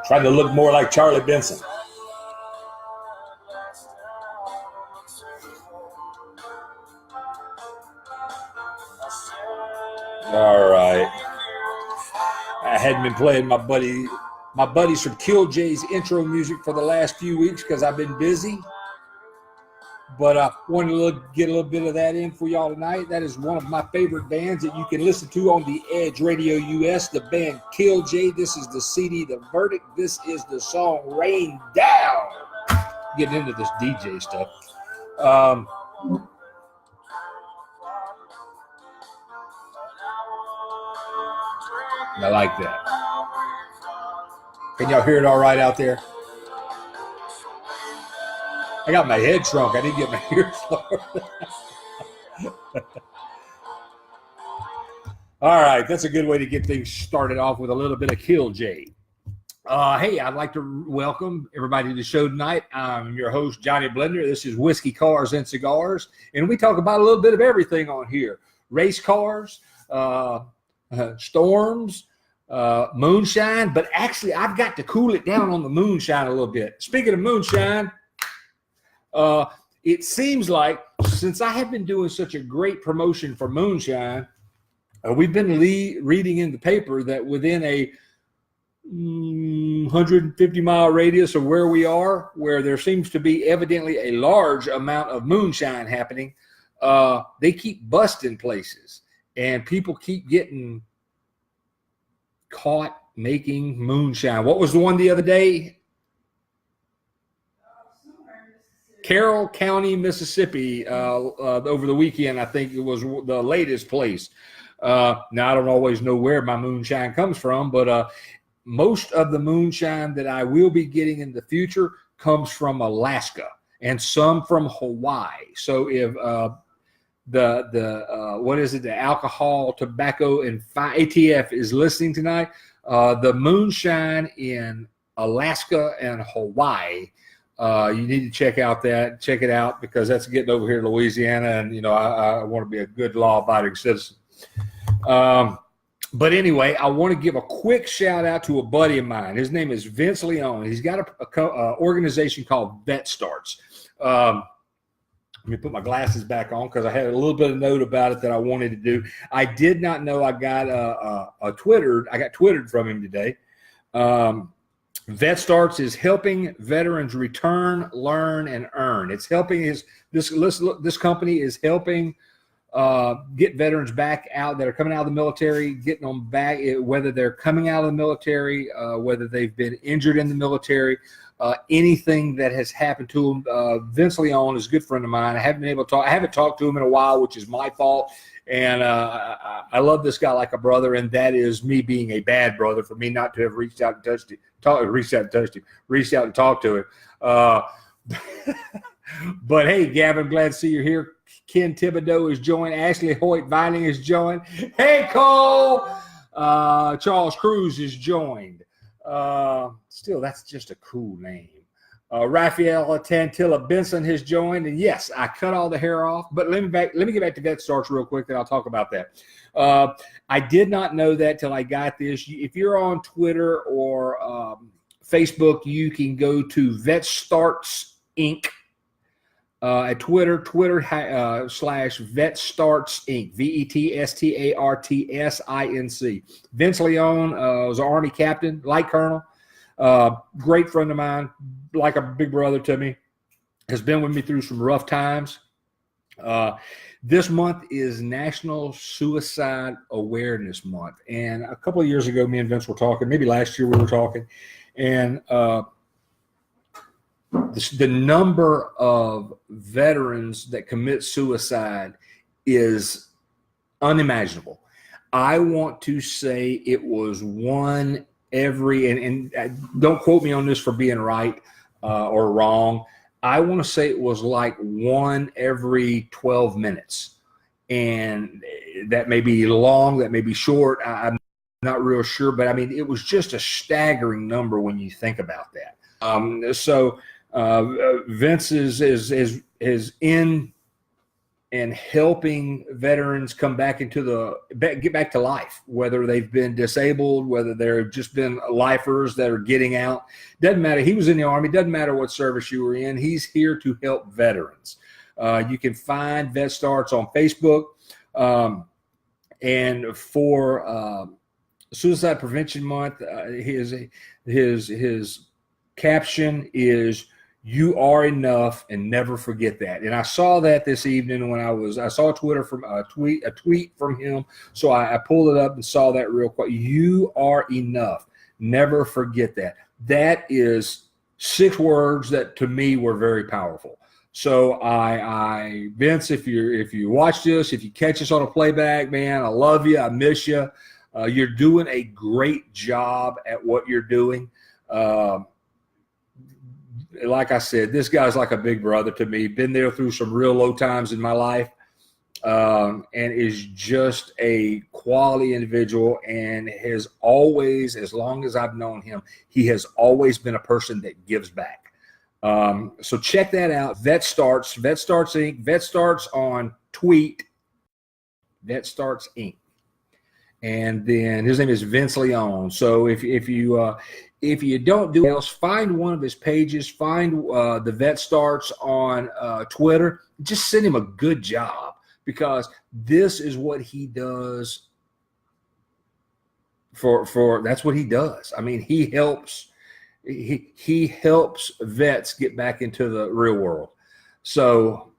Trying to look more like Charlie Benson. All right. I hadn't been playing my buddies from Killjay's intro music for the last few weeks because I've been busy. But I wanted to get a little bit of that in for y'all tonight. That is one of my favorite bands that you can listen to on the Edge Radio US, the band Killjay. This is the CD, The Verdict. This is the song Rain Down. Getting into this DJ stuff. I like that. Can y'all hear it all right out there? I got my head shrunk. I didn't get my ears lowered. All right, that's a good way to get things started off with a little bit of Killjay. Hey, I'd like to welcome everybody to the show tonight. I'm your host, Johnny Blender. This is Whiskey, Cars, and Cigars, and we talk about a little bit of everything on here. Race cars, storms, moonshine, but actually I've got to cool it down on the moonshine a little bit. Speaking of moonshine, it seems like since I have been doing such a great promotion for moonshine, we've been reading in the paper that within a 150-mile radius of where we are, where there seems to be evidently a large amount of moonshine happening, they keep busting places and people keep getting caught making moonshine. What was the one the other day? Carroll County, Mississippi, over the weekend, I think it was the latest place. Now, I don't always know where my moonshine comes from, but most of the moonshine that I will be getting in the future comes from Alaska and some from Hawaii. So if what is it, the Alcohol, Tobacco, and ATF is listening tonight, the moonshine in Alaska and Hawaii, you need to check it out because that's getting over here to Louisiana, and I want to be a good law-abiding citizen. But anyway, I want to give a quick shout out to a buddy of mine. His name is Vince Leone. He's got a organization called Vet Starts. Let me put my glasses back on because I had a little bit of note about it that I wanted to do. I did not know I got twittered from him today. Vet Starts is helping veterans return, learn, and earn. It's helping this company is helping get veterans back out that are coming out of the military, getting them back, whether they're coming out of the military, whether they've been injured in the military, anything that has happened to them. Vince Leone is a good friend of mine. I haven't talked to him in a while, which is my fault. And I love this guy like a brother, and that is me being a bad brother for me not to have reached out and talked to him. But hey, Gavin, glad to see you here. Ken Thibodeau is joined. Ashley Hoyt Vining is joined. Hey, Cole. Charles Cruz is joined. Still, that's just a cool name. Raphael Tantilla Benson has joined. And yes, I cut all the hair off. But let me get back to Vet Starts real quick, then I'll talk about that. I did not know that till I got this. If you're on Twitter or Facebook, you can go to Vet Starts Inc. At Twitter / Vet Starts Inc. VETSTARTSINC. Vince Leone was an Army captain, light colonel, great friend of mine, like a big brother to me, has been with me through some rough times. This month is National Suicide Awareness Month. And a couple of years ago, me and Vince were talking, maybe last year we were talking, and the number of veterans that commit suicide is unimaginable. I want to say it was one every, and don't quote me on this for being right or wrong. I want to say it was like one every 12 minutes. And that may be long, that may be short. I'm not real sure, but I mean, it was just a staggering number when you think about that. Vince is in and helping veterans come back get back to life, whether they've been disabled, whether they've just been lifers that are getting out. Doesn't matter. He was in the Army. Doesn't matter what service you were in. He's here to help veterans. You can find Vet Starts on Facebook. And for Suicide Prevention Month, his caption is "You are enough and never forget that." And I saw that this evening when I saw a tweet from him. So I pulled it up and saw that real quick. You are enough. Never forget that. That is 6 words that to me were very powerful. So Vince, if you watch this, if you catch us on a playback, man, I love you. I miss you. You're doing a great job at what you're doing. Like I said, this guy's like a big brother to me. Been there through some real low times in my life, and is just a quality individual, and has always, as long as I've known him, he has always been a person that gives back. So check that out. Vet Starts Inc. Vet Starts on tweet. Vet Starts Inc. And then his name is Vince Leone. So if you don't do else, find one of his pages, find the Vet Starts on Twitter. Just send him a good job, because this is what he does. For that's what he does. I mean, he helps vets get back into the real world. So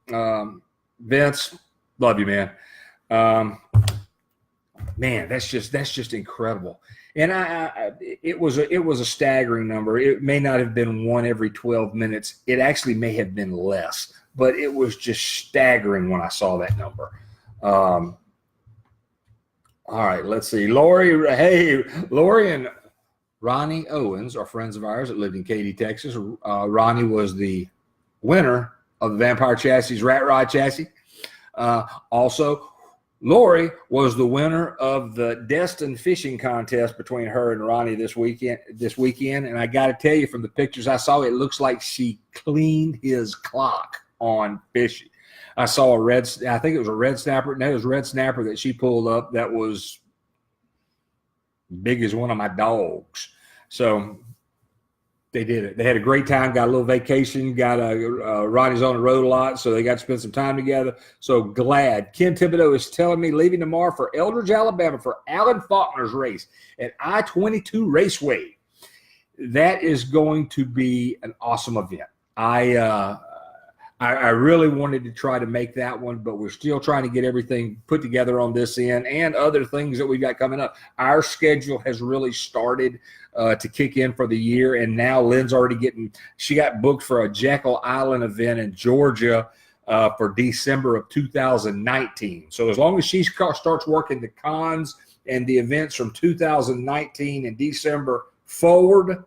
Vince, love you, man. Man, that's just incredible. And it was a staggering number. It may not have been one every 12 minutes. It actually may have been less, but it was just staggering when I saw that number. All right, let's see. Lori and Ronnie Owens are friends of ours that lived in Katy, Texas. Ronnie was the winner of the Vampire Chassis Rat Rod chassis. Also, Lori was the winner of the Destin fishing contest between her and Ronnie this weekend. And I got to tell you, from the pictures I saw, it looks like she cleaned his clock on fishing. I saw I think it was a red snapper. No, it was a red snapper that she pulled up that was big as one of my dogs. So they did it. They had a great time, got a little vacation, Ronnie's on the road a lot, so they got to spend some time together. So glad. Ken Thibodeau is telling me leaving tomorrow for Eldridge, Alabama for Alan Faulkner's race at I-22 Raceway. That is going to be an awesome event. I really wanted to try to make that one, but we're still trying to get everything put together on this end and other things that we've got coming up. Our schedule has really started to kick in for the year, and now Lynn's already she got booked for a Jekyll Island event in Georgia for December of 2019. So as long as she starts working the cons and the events from 2019 in December forward,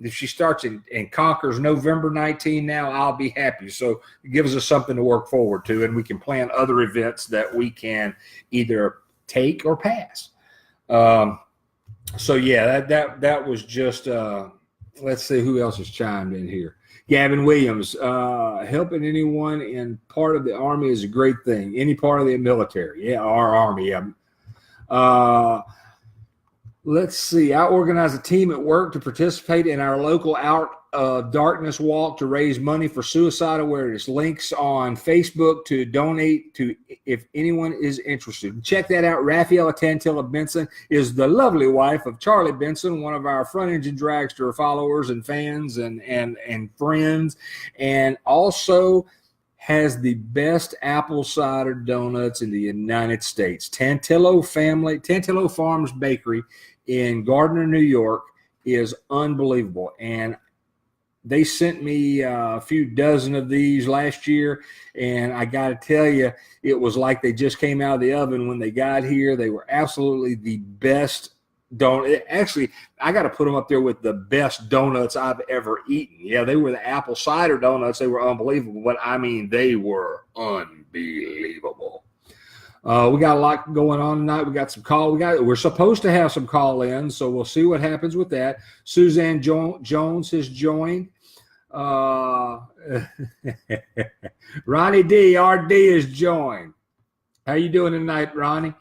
if she starts and conquers November 19 now, I'll be happy. So it gives us something to work forward to, and we can plan other events that we can either take or pass. So yeah, that was just let's see who else has chimed in here. Gavin Williams, helping anyone in part of the Army is a great thing. Any part of the military. Yeah, our Army. Let's see. I organized a team at work to participate in our local Out of Darkness walk to raise money for suicide awareness. Links on Facebook to donate to if anyone is interested. Check that out. Rafaela Tantilla Benson is the lovely wife of Charlie Benson, one of our Front Engine Dragster followers and fans and friends, and also has the best apple cider donuts in the United States. Tantillo Farms Bakery in Gardner, New York is unbelievable. And they sent me a few dozen of these last year, and I got to tell you, it was like they just came out of the oven when they got here. They were absolutely the best donut. Actually, I got to put them up there with the best donuts I've ever eaten. Yeah, they were the apple cider donuts. They were unbelievable, but I mean, they were unbelievable. We got a lot going on tonight. We got some we're supposed to have some call-ins, so we'll see what happens with that. Suzanne Jones has joined. Ronnie D, RD is joined. How you doing tonight, Ronnie?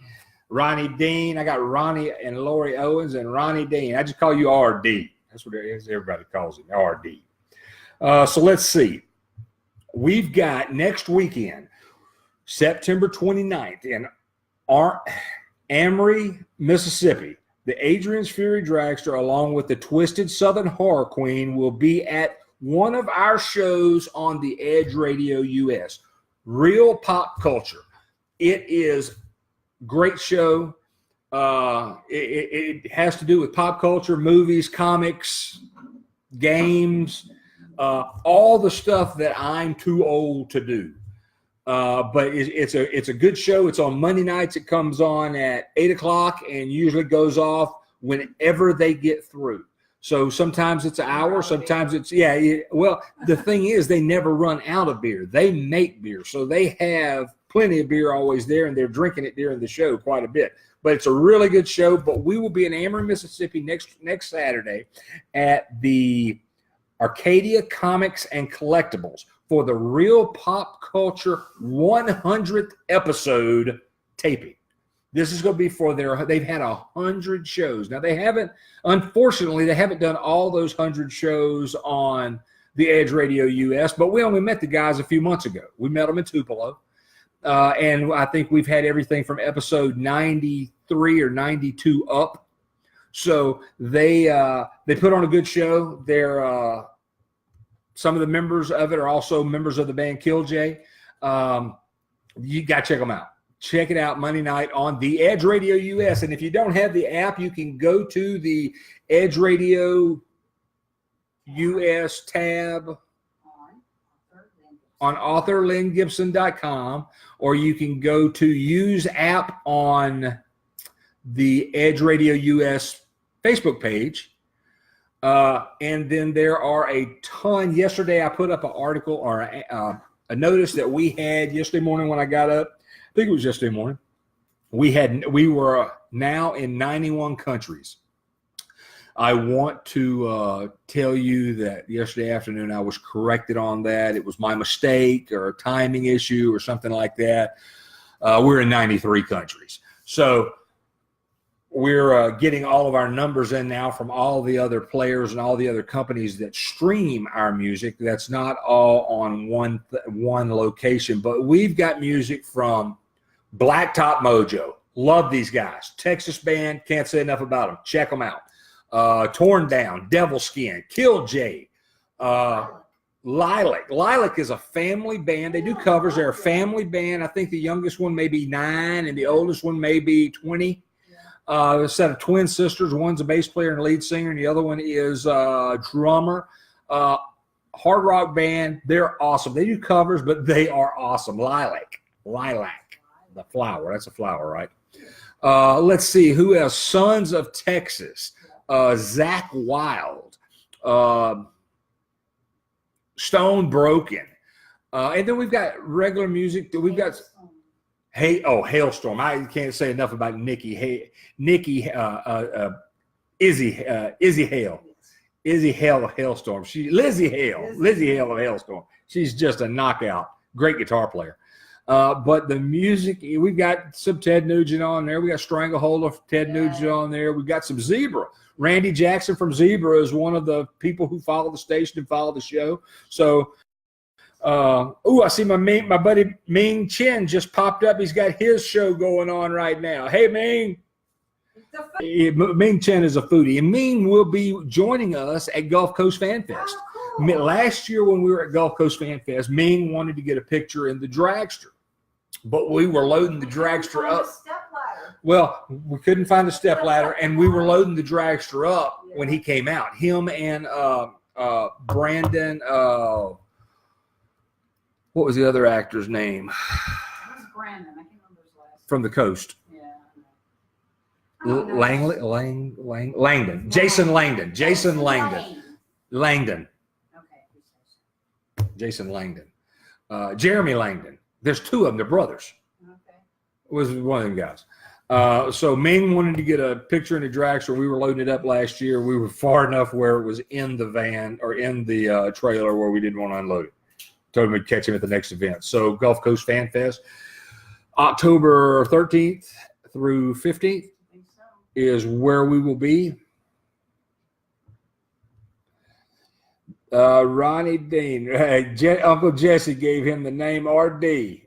Ronnie Dean. I got Ronnie and Lori Owens and Ronnie Dean. I just call you RD. That's what it is. Everybody calls him RD. So let's see. We've got next weekend, September 29th in Amory, Mississippi. The Adrian's Fury Dragster, along with the Twisted Southern Horror Queen, will be at one of our shows on the Edge Radio US. Real pop culture. It is a great show. It has to do with pop culture, movies, comics, games, all the stuff that I'm too old to do. But it's a good show. It's on Monday nights. It comes on at 8 o'clock and usually goes off whenever they get through. So sometimes it's an hour, sometimes it's, well, the thing is they never run out of beer. They make beer. So they have plenty of beer always there, and they're drinking it during the show quite a bit. But it's a really good show. But we will be in Amory, Mississippi next Saturday at the Arcadia Comics and Collectibles for the Real Pop Culture 100th episode taping. This is going to be for they've had 100 shows. Now, unfortunately, they haven't done all those 100 shows on the Edge Radio US, but we only met the guys a few months ago. We met them in Tupelo, and I think we've had everything from episode 93 or 92 up. So they put on a good show. They're some of the members of it are also members of the band Killj. You got to check them out. Check it out Monday night on the Edge Radio US. And if you don't have the app, you can go to the Edge Radio US tab on authorlyngibson.com, or you can go to use app on the Edge Radio US Facebook page. And then there are a ton. Yesterday, I put up an article or a notice that we had yesterday morning when I got up. I think it was yesterday morning. We were now in 91 countries. I want to tell you that yesterday afternoon I was corrected on that. It was my mistake or a timing issue or something like that. We're in 93 countries. So we're getting all of our numbers in now from all the other players and all the other companies that stream our music. That's not all on one location, but we've got music from Blacktop Mojo. Love these guys. Texas band, can't say enough about them. Check them out. Torn Down, Devil Skin, Killj, Lilac. Lilac is a family band. They do covers. They're a family band. I think the youngest one may be 9 and the oldest one may be 20. A set of twin sisters. One's a bass player and lead singer, and the other one is a drummer. Hard rock band. They're awesome. They do covers, but they are awesome. Lilac. The flower. That's a flower, right? Let's see. Who else? Sons of Texas. Zach Wild. Stone Broken. And then we've got regular music. We've got Hailstorm. I can't say enough about Izzy Hale. Izzy Hale of Hailstorm. Lizzie Hale of Hailstorm. She's just a knockout. Great guitar player. But the music, we've got some Ted Nugent on there. We got Stranglehold of Ted Nugent on there. We've got some Zebra. Randy Jackson from Zebra is one of the people who follow the station and follow the show. So, I see my buddy Ming Chen just popped up. He's got his show going on right now. Hey, Ming. Ming Chen is a foodie, and Ming will be joining us at Gulf Coast Fan Fest. Oh, cool. Last year when we were at Gulf Coast Fan Fest, Ming wanted to get a picture in the dragster, but we were loading the dragster up. Well, we couldn't find a step ladder, and we were loading the dragster up when he came out. Him and Brandon. What was the other actor's name? It was Brandon. I can't remember his last name. From the coast. Yeah. Langdon. Jason Langdon. Langdon. Okay. Jason Langdon. Jeremy Langdon. There's two of them. They're brothers. Okay. Was one of them guys. So Ming wanted to get a picture in the dragster. We were loading it up last year. We were far enough where it was in the van or in the trailer where we didn't want to unload it. Told him we'd catch him at the next event. So Gulf Coast Fan Fest, October 13th through 15th is where we will be. Ronnie Dean, Uncle Jesse gave him the name RD.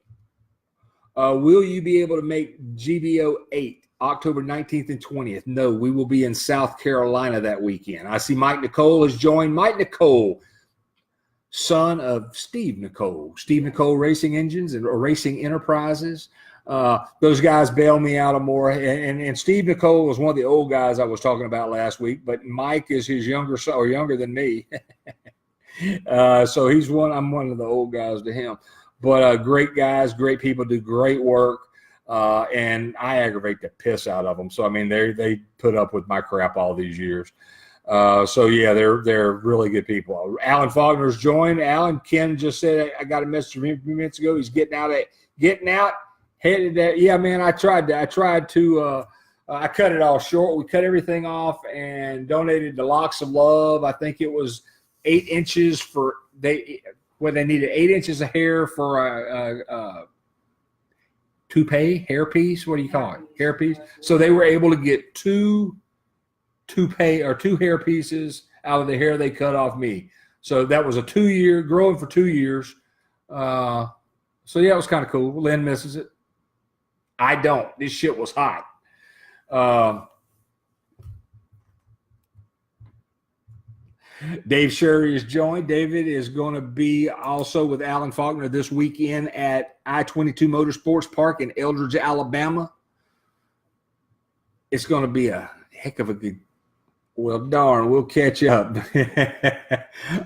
Will you be able to make GBO 8, October 19th and 20th? No, we will be in South Carolina that weekend. I see Mike Nicole has joined. Mike Nicole, son of Steve Nicole Racing Engines and Racing Enterprises. Those guys bailed me out of more. And Steve Nicole was one of the old guys I was talking about last week, but Mike is his younger son, or younger than me. So I'm one of the old guys to him. But great guys, great people, do great work, and I aggravate the piss out of them. So I mean, they put up with my crap all these years. So yeah, they're really good people. Alan Faulkner's joined. Alan, Ken just said I got a message from him a few minutes ago. He's getting out, headed there. Yeah, man, I tried to. I cut it all short. We cut everything off and donated the Locks of Love. I think it was 8 inches for they needed 8 inches of hair for a toupee, hairpiece. What do you call it? Hairpiece. So they were able to get 2 toupee or 2 hair pieces out of the hair they cut off me. So that was a 2-year growing for 2 years. So yeah, it was kind of cool. Lynn misses it. I don't. This shit was hot. Dave Sherry is joined. David is going to be also with Alan Faulkner this weekend at I-22 Motorsports Park in Eldridge, Alabama. It's going to be a heck of a good. Well, darn, we'll catch up.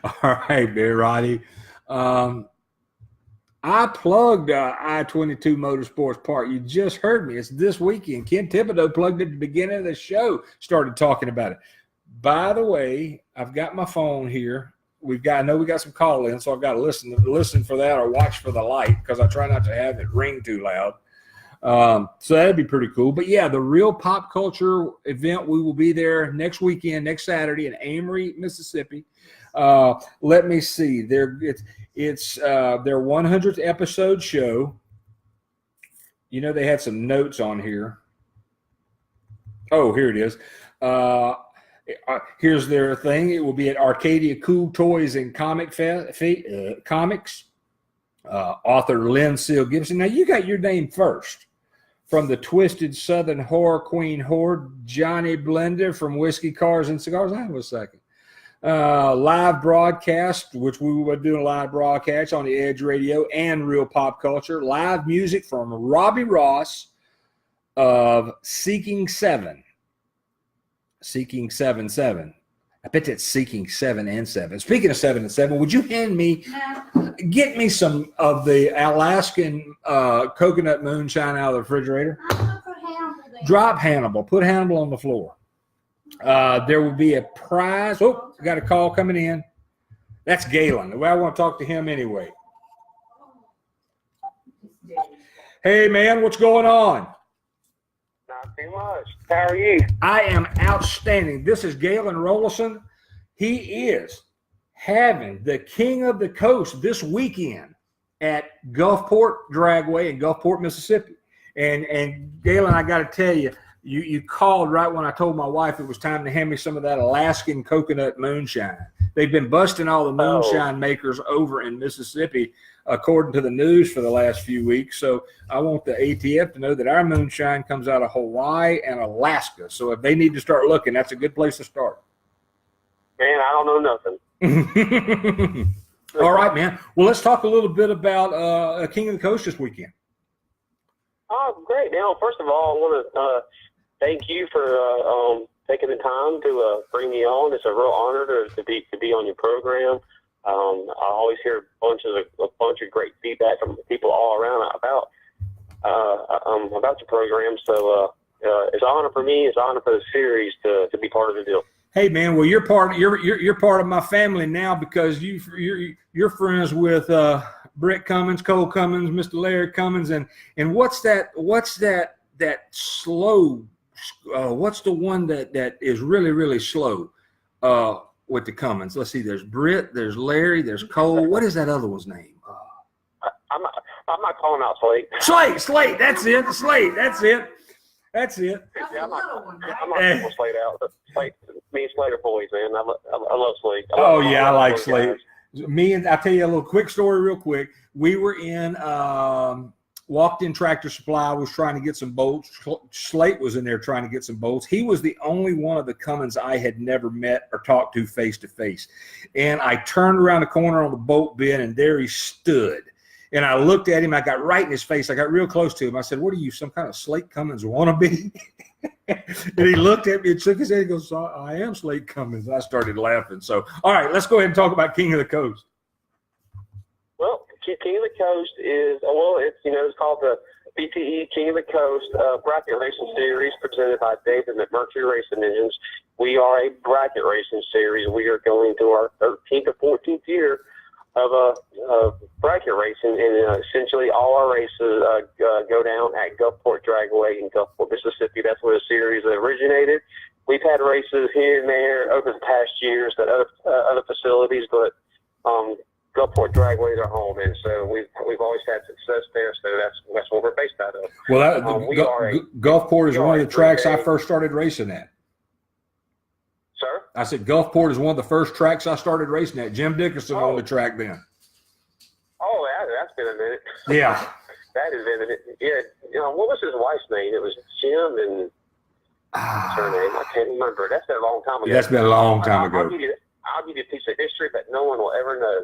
All right, Barry Roddy. I plugged I-22 Motorsports Park. You just heard me. It's this weekend. Ken Thibodeau plugged it at the beginning of the show, started talking about it. By the way, I've got my phone here. I know we got some call in, so I've got to listen for that or watch for the light because I try not to have it ring too loud. So that'd be pretty cool. But yeah, the Real Pop Culture event, we will be there next weekend, next Saturday in Amory, Mississippi. Let me see. It's their 100th episode show. You know, they had some notes on here. Oh, here it is. Here's their thing. It will be at Arcadia Cool Toys and Comics. Author Lynn Seal Gibson. Now, you got your name first. From the Twisted Southern Horror Queen Horde, Johnny Blender from Whiskey, Cars, and Cigars. I have a second. Live broadcast, which we were doing a live broadcast on the Edge Radio and Real Pop Culture. Live music from Robbie Ross of Seeking 7. Seeking 7-7. I bet that's Seeking 7 and 7. Speaking of 7 and 7, would you get me some of the Alaskan coconut moonshine out of the refrigerator? Drop Hannibal. Put Hannibal on the floor. There will be a prize. Oh, I got a call coming in. That's Galen. Well, I want to talk to him anyway. Hey, man, what's going on? Not too much. How are you? I am outstanding. This is Galen Rollison. He is having the King of the Coast this weekend at Gulfport Dragway in Gulfport, Mississippi. And Galen, I got to tell you, you called right when I told my wife it was time to hand me some of that Alaskan coconut moonshine. They've been busting all the moonshine makers over in Mississippi, according to the news, for the last few weeks. So I want the ATF to know that our moonshine comes out of Hawaii and Alaska. So if they need to start looking, that's a good place to start. Man, I don't know nothing. All right, man. Well, let's talk a little bit about King of the Coast this weekend. Oh, great. Now, first of all, I want to thank you for taking the time to bring me on. It's a real honor to be on your program. I always hear a bunch of great feedback from people all around about your program. So it's an honor for me. It's an honor for the series to be part of the deal. Hey, man. Well, you're part of my family now because you're friends with Britt Cummins, Cole Cummins, Mr. Larry Cummins, and what's that slow. What's the one that is really, really slow with the Cummins? Let's see. There's Britt. There's Larry. There's Cole. What is that other one's name? I'm not calling out Slate. Slate. That's it. Slate. That's it. That's Yeah, a little one, right? I'm not calling Slate out. Me and Slate are boys, man. I love Slate. I like Slate. I'll tell you a little quick story real quick. We were in, walked in Tractor Supply, was trying to get some bolts. Slate was in there trying to get some bolts. He was the only one of the Cummins I had never met or talked to face to face. And I turned around the corner on the bolt bin, and there he stood. And I looked at him. I got right in his face. I got real close to him. I said, "What are you, some kind of Slate Cummins wannabe?" And he looked at me and shook his head. He goes, "I am Slate Cummins." I started laughing. So, all right, let's go ahead and talk about King of the Coast. Well, King of the Coast is, it's called the BTE King of the Coast Bracket Racing Series presented by David McMurtry Racing Engines. We are a bracket racing series. We are going through our 13th or 14th year of bracket racing, and essentially all our races go down at Gulfport Dragway in Gulfport, Mississippi. That's where the series originated. We've had races here and there over the past years at other facilities, but Gulfport Dragway is our home, and so we've always had success there. So that's what we're based out of. Well, Gulfport is one of the tracks I first started racing at. Sir? I said Gulfport is one of the first tracks I started racing at. Jim Dickerson on the track then. Oh, that's been a minute. Yeah. That has been a minute. Yeah. What was his wife's name? It was Jim and what's her name? I can't remember. That's been a long time ago. That's been a long time ago. I'll give you a piece of history that no one will ever know.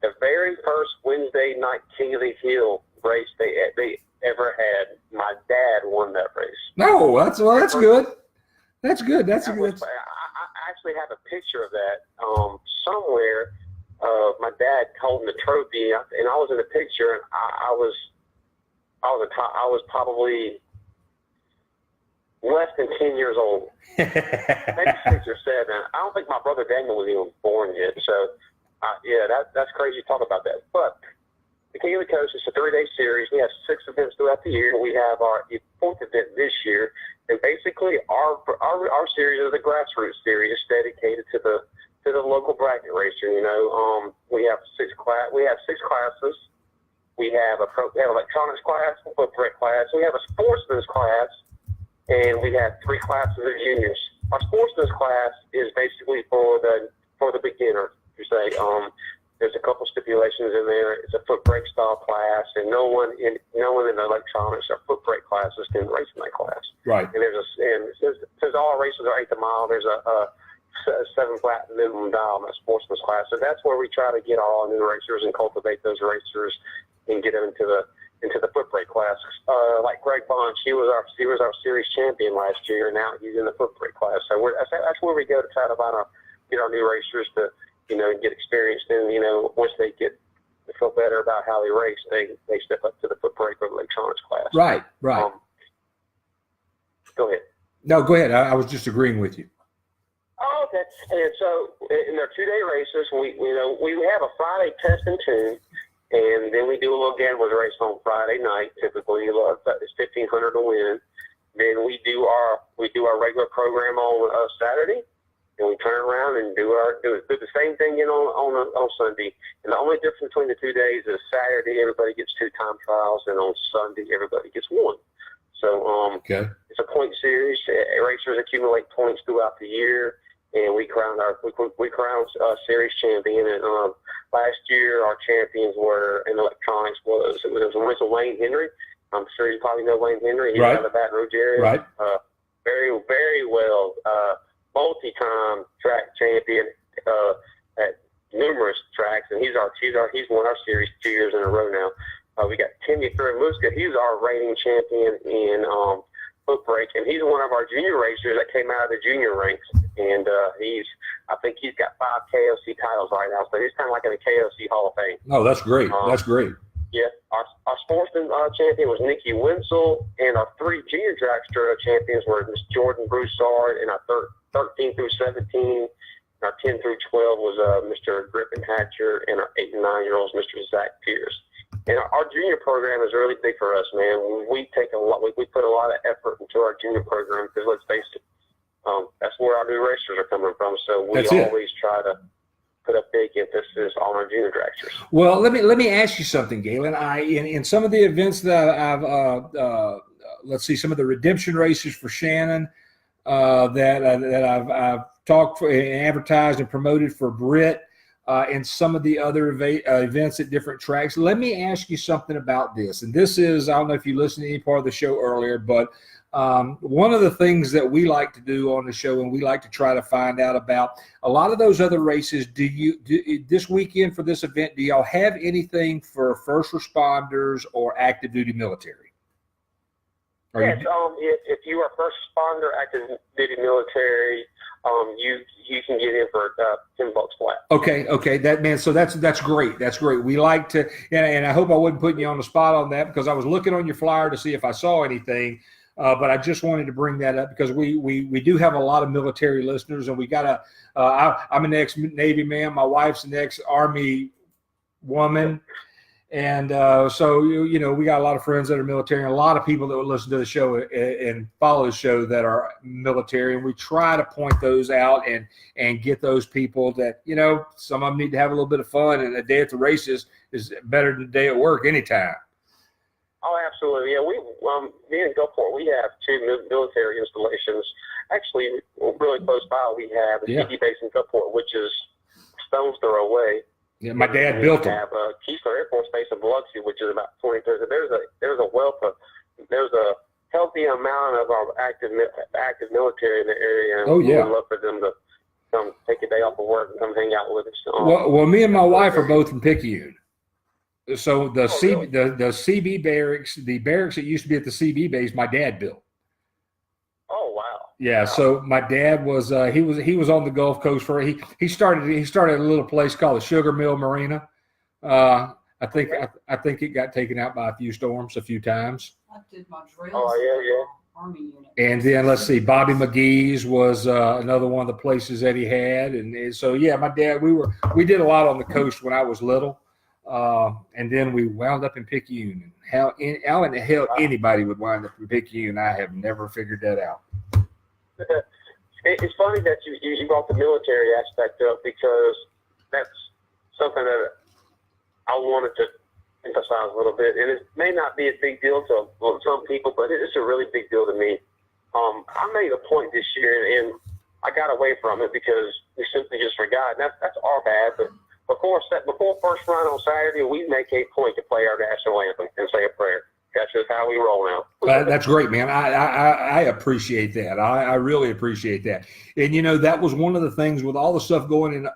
The very first Wednesday night King of the Hill race they ever had, my dad won that race. No, that's good. That's good. I actually have a picture of that somewhere. My dad holding the trophy, and I was in the picture, and I was probably less than 10 years old, maybe 6 or 7. I don't think my brother Daniel was even born yet. So, that's crazy to talk about that. But the King of the Coast is a 3-day series. We have 6 events throughout the year. We have our 4th event this year. And basically, our series is a grassroots series dedicated to the local bracket racer. We have 6 classes. We have electronics class, a foot brake class. We have a sportsman's class, and we have 3 classes of juniors. Our sportsman's class is basically for the beginner. You say there's a couple stipulations in there. It's a foot brake style class, and no one in the electronics or foot brake classes can race in that class. Right. And since all races are 8 mile, there's a 7 flat minimum dial in that sportsman's class. So that's where we try to get all new racers and cultivate those racers and get them into the foot brake class. Like Greg Bond, he was our series champion last year, and now he's in the foot brake class. So that's where we go to try to get our new racers to get experienced, and once they feel better about how they race, they step up to the foot brake or electronics class. Right. Go ahead. No, go ahead. I was just agreeing with you. Oh, okay. And so in their 2-day races, we have a Friday test and tune, and then we do a little gamblers race on Friday night. Typically, it's $1,500 to win. Then we do our regular program on Saturday. And we turn around and do the same thing on Sunday. And the only difference between the 2 days is Saturday everybody gets 2 time trials, and on Sunday everybody gets 1. So It's a point series. Racers accumulate points throughout the year, and we crown series champion. And last year our champions were in electronics was Wayne Henry. I'm sure you probably know Wayne Henry. He's out of the Baton Rouge area. Right. Very, very well. Multi-time track champion at numerous tracks, and he's won our series 2 years in a row now. We got Timmy Thurmuska. He's our reigning champion in foot brake, and he's one of our junior racers that came out of the junior ranks. And I think he's got 5 KOC titles right now, so he's kind of like in the KOC Hall of Fame. Oh, that's great. That's great. Yeah, our sportsman champion was Nikki Wenzel, and our 3 junior dragster champions were Miss Jordan Broussard, and our 13 through 17, our 10 through 12 was Mr. Griffin Hatcher, and our 8 and 9-year-olds, Mr. Zach Pierce. And our junior program is really big for us, man. We take a lot. We put a lot of effort into our junior program because let's face it, that's where our new racers are coming from. So we always try to put a big emphasis on our junior dragsters. Well, let me ask you something, Galen. In some of the events that I've let's see, some of the redemption races for Shannon that I've talked for and advertised and promoted for Britt, and some of the other events at different tracks. Let me ask you something about this. And this is, I don't know if you listened to any part of the show earlier, but one of the things that we like to do on the show, and we like to try to find out about a lot of those other races. This weekend for this event, do y'all have anything for first responders or active duty military? Yes, if you are first responder, active duty military, you can get in for $10 flat. Okay, so that's great. That's great. We like to, and I hope I wasn't putting you on the spot on that, because I was looking on your flyer to see if I saw anything, but I just wanted to bring that up because we do have a lot of military listeners, and we got I'm an ex-Navy man. My wife's an ex-Army woman. And so, we got a lot of friends that are military, and a lot of people that will listen to the show and follow the show that are military. And we try to point those out and get those people that, some of them need to have a little bit of fun. And a day at the races is better than a day at work anytime. Oh, absolutely. Yeah, me and Gulfport, we have 2 military installations. Actually, really close by, we have a TV base in Gulfport, which is stone's throw away. Yeah, my dad built them. We have Keesler Air Force Base in Biloxi, which is about 20 30. There's a healthy amount of our active military in the area. And we'd love for them to come take a day off of work and come hang out with us. Well, me and my wife are both from Picayune. So the CB barracks, the barracks that used to be at the CB base, my dad built. Oh wow! Yeah, wow. So my dad was he was on the Gulf Coast for he started a little place called the Sugar Mill Marina. I think it got taken out by a few storms a few times. I did my drills. Oh yeah. Army unit. And then let's see, Bobby McGee's was another one of the places that he had, and so my dad we did a lot on the coast when I was little. And then we wound up in Picayune. How in the hell anybody would wind up in Picayune, I have never figured that out. It's funny that you brought the military aspect up, because that's something that I wanted to emphasize a little bit. And it may not be a big deal to some people, but it's a really big deal to me. I made a point this year, and I got away from it because we simply just forgot. And that's our bad, but before first run on Saturday, we make a point to play our national anthem and say a prayer. That's just how we roll now. That's great, man. I appreciate that. I really appreciate that. And that was one of the things with all the stuff going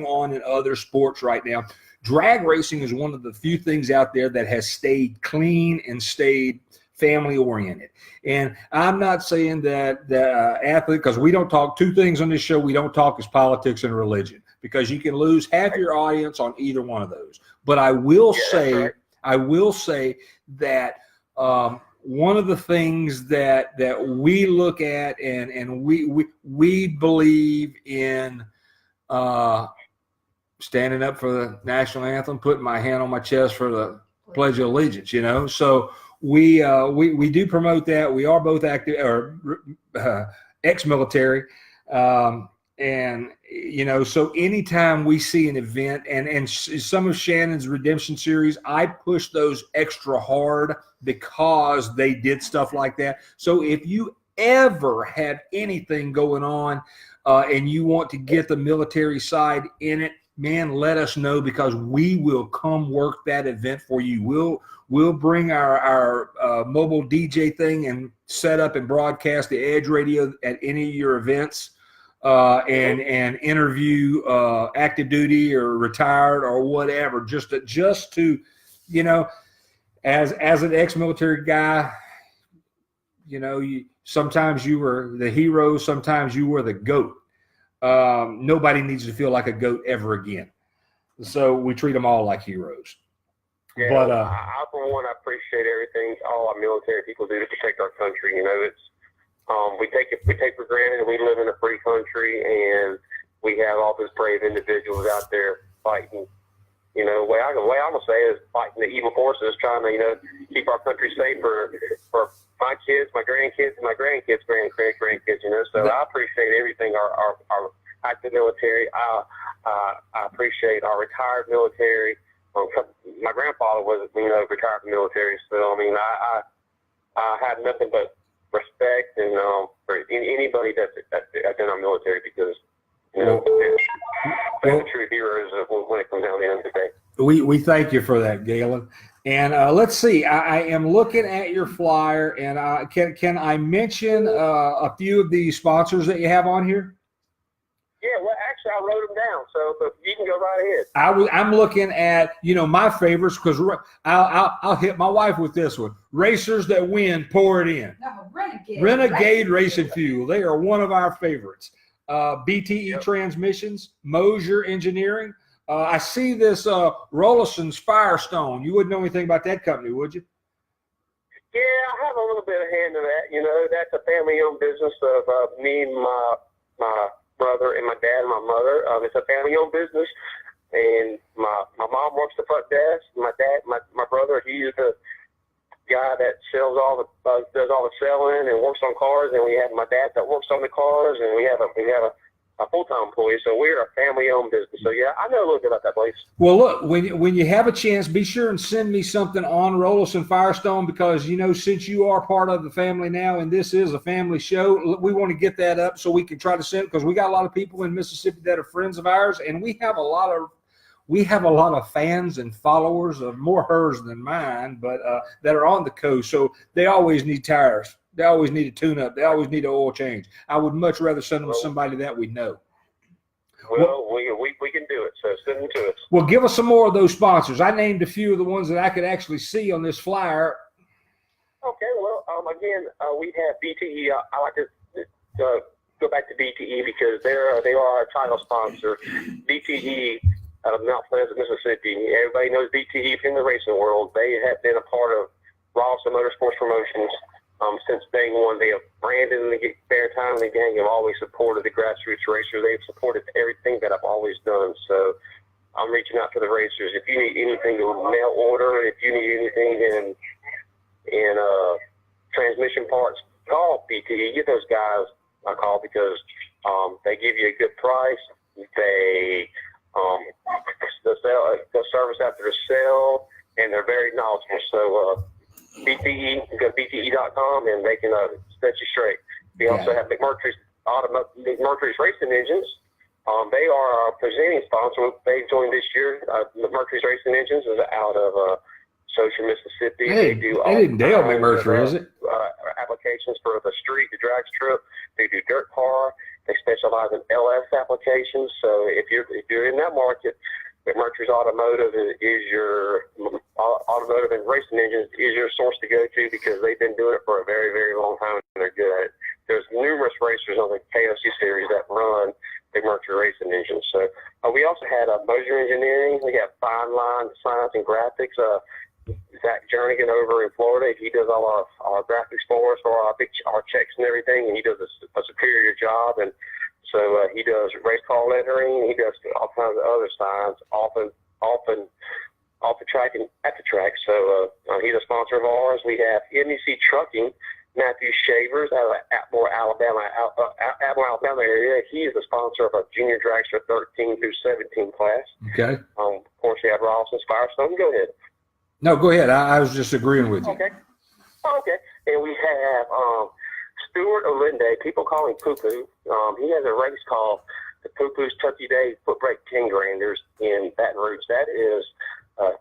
on in other sports right now. Drag racing is one of the few things out there that has stayed clean and stayed family oriented. And I'm not saying that the athlete, because we don't talk, 2 things on this show we don't talk is politics and religion, because you can lose half your audience on either one of those. But I will say that one of the things that we look at and we believe in standing up for the national anthem, putting my hand on my chest for the Pledge of Allegiance, So we do promote that. We are both active or ex-military. And, so anytime we see an event and some of Shannon's redemption series, I push those extra hard because they did stuff like that. So if you ever have anything going on and you want to get the military side in it, man, let us know, because we will come work that event for you. We'll bring our mobile DJ thing and set up and broadcast the Edge Radio at any of your events. And interview active duty or retired or whatever, just to as an ex-military guy, sometimes you were the hero, sometimes you were the GOAT. Nobody needs to feel like a GOAT ever again, so we treat them all like heroes. Yeah, but I for one, I appreciate everything all our military people do to protect our country. It's we take for granted we live in a free country, and we have all these brave individuals out there fighting way I'm gonna say is fighting the evil forces, trying to keep our country safe for my kids, my grandkids, and my grandkids, grandkids. So I appreciate everything our active military. I appreciate our retired military. My grandfather was retired from the military, so I had nothing but respect and for anybody that's in our military, because they're the true heroes when it comes down to the end of the day. We thank you for that, Galen. And let's see. I am looking at your flyer, and can I mention a few of the sponsors that you have on here? Yeah, well, actually, I wrote them down, so but you can go right ahead. I'm looking at my favorites, because I'll hit my wife with this one. Racers that win, pour it in. No, Renegade Racing Fuel. They are one of our favorites. BTE Transmissions, Mosier Engineering. I see this Rollison's Firestone. You wouldn't know anything about that company, would you? Yeah, I have a little bit of hand in that. That's a family-owned business of me and my brother and my dad and my mother. It's a family-owned business, and my mom works the front desk. My dad, my brother, he's the guy that does all the selling and works on cars, and we have my dad that works on the cars, and we have a full-time employee, so we're a family-owned business. So yeah, I know a little bit about that place. Well, look, when you have a chance, be sure and send me something on Rollison Firestone, because since you are part of the family now, and this is a family show, we want to get that up so we can try to send it, because we got a lot of people in Mississippi that are friends of ours, and we have a lot of fans and followers, of more hers than mine, but that are on the coast, so they always need tires. They always need a tune-up. They always need an oil change. I would much rather send them to somebody that we know. Well, we can do it, so send them to us. Well, give us some more of those sponsors. I named a few of the ones that I could actually see on this flyer. Okay, well, again, we have BTE. I like to go back to BTE because they are our title sponsor. BTE out of Mount Pleasant, Mississippi. Everybody knows BTE in the racing world. They have been a part of Rawson Motorsports Promotions since day one. They have branded in the Fair Time, and the gang have always supported the grassroots racers. They've supported everything that I've always done. So I'm reaching out to the racers. If you need anything to mail order, if you need anything in transmission parts, call BTE. Get those guys a call, because they give you a good price. They they'll service after the sale, and they're very knowledgeable. So BTE, go to BTE.com, and they can set you straight. We also have McMurtry's Racing Engines. They are our presenting sponsor. They joined this year. McMurtry's Racing Engines is out of Social, Mississippi. Hey, they do Dale McMurtry, is it? Applications for the street, the drag strip. They do dirt car. They specialize in LS applications. So if you're in that market, McMurtry's Automotive is your automotive and racing engines is your source to go to, because they've been doing it for a very, very long time, and they're good at it. There's numerous racers on the KOC series that run McMurtry racing engines. So we also had Mosier Engineering. We have Fine Line Science and Graphics. Zach Jernigan over in Florida, he does all our graphics for us, for our checks and everything, and he does a superior job. And so he does race car lettering. He does all kinds of other signs, often off the track and at the track. So he's a sponsor of ours. We have MEC Trucking, Matthew Shavers out of Atmore, Alabama area. He is the sponsor of a junior dragster 13 through 17 class. Okay. Of course, we have Rawson's Firestone. Go ahead. No, go ahead. I was just agreeing with you. Okay. And we have Stuart Olinde. People call him Poo Poo. He has a race called the Poo Poo's Tucky Day Foot Brake 10 Granders in Baton Rouge. That is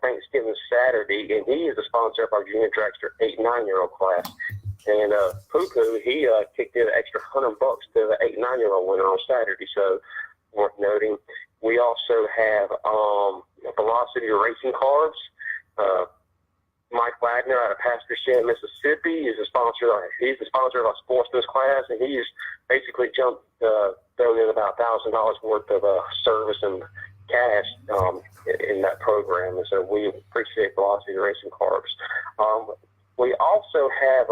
Thanksgiving Saturday, and he is the sponsor of our junior dragster 8 and 9-year-old class. And Poo Poo, he kicked in an extra $100 to the 8 and 9-year-old winner on Saturday, so worth noting. We also have Velocity Racing Cars. Mike Wagner out of Pastor Shan, Mississippi, is the sponsor. He's the sponsor of our sportsman's class, and he's basically thrown in about $1,000 worth of service and cash in that program. And so we appreciate Velocity Racing Cars. We also have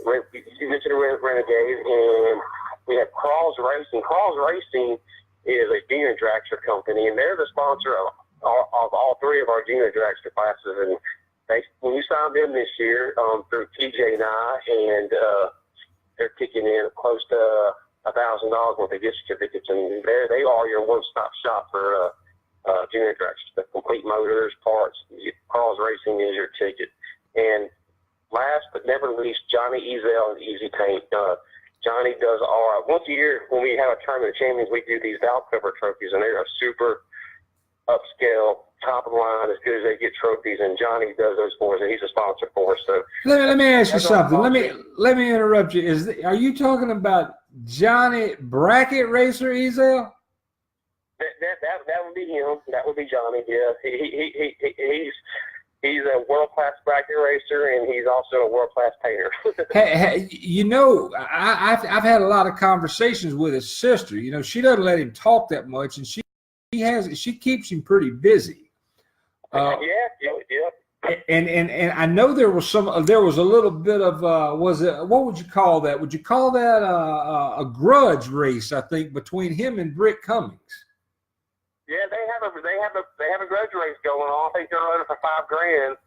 you mentioned Renegade, and we have Crawls Racing. Crawls Racing is a junior dragster company, and they're the sponsor of all 3 3 of our junior dragster classes, and when we signed them this year through TJ and I, and they're kicking in close to $1,000 worth of gift certificates, and they are your one-stop shop for junior dragsters. The complete motors, parts, Carl's Racing is your ticket. And last but never least, Johnny Ezel and Easy Paint. Johnny does once a year when we have a tournament of champions, we do these valve cover trophies, and they're a super upscale, top of the line, as good as they get trophies. And Johnny does those for us, and he's a sponsor for us. So let me ask you something. Let me interrupt you. Are you talking about Johnny Bracket Racer Ezel? That would be him. That would be Johnny. Yeah, he's a world-class bracket racer, and he's also a world-class painter. Hey, I've had a lot of conversations with his sister. She doesn't let him talk that much, and she keeps him pretty busy. Yeah. And I know there was a little bit of what would you call that? Would you call that a grudge race? I think between him and Britt Cummings. Yeah, they have a grudge race going on. I think they're running for $5,000.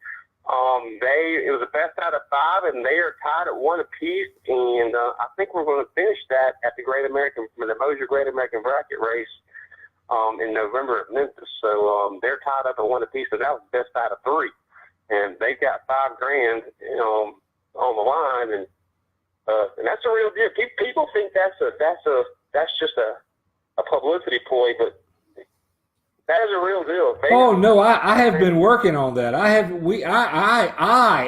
It was the best out of 5, and they are tied at 1 apiece. And I think we're going to finish that at the Mosier Great American Bracket Race in November at Memphis. So they're tied up at 1 apiece, and that was the best out of 3. And they've got $5,000 on the line, and that's a real deal. People think that's just a publicity ploy, but that is a real deal. No, I have been working on that. I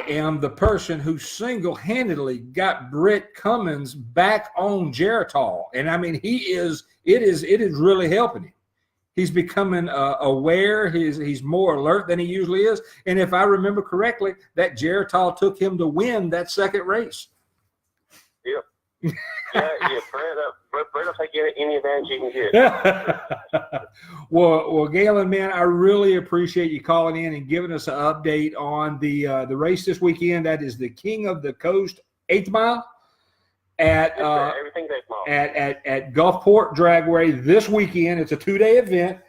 am the person who single-handedly got Britt Cummings back on Geritol. And I mean, it is really helping him. He's becoming aware. He's more alert than he usually is. And if I remember correctly, that Geritol took him to win that second race. Yeah. Brett will take any advantage you can get. Well, Galen, man, I really appreciate you calling in and giving us an update on the race this weekend. That is the King of the Coast 8th Mile at Gulfport Dragway this weekend. It's a 2-day event.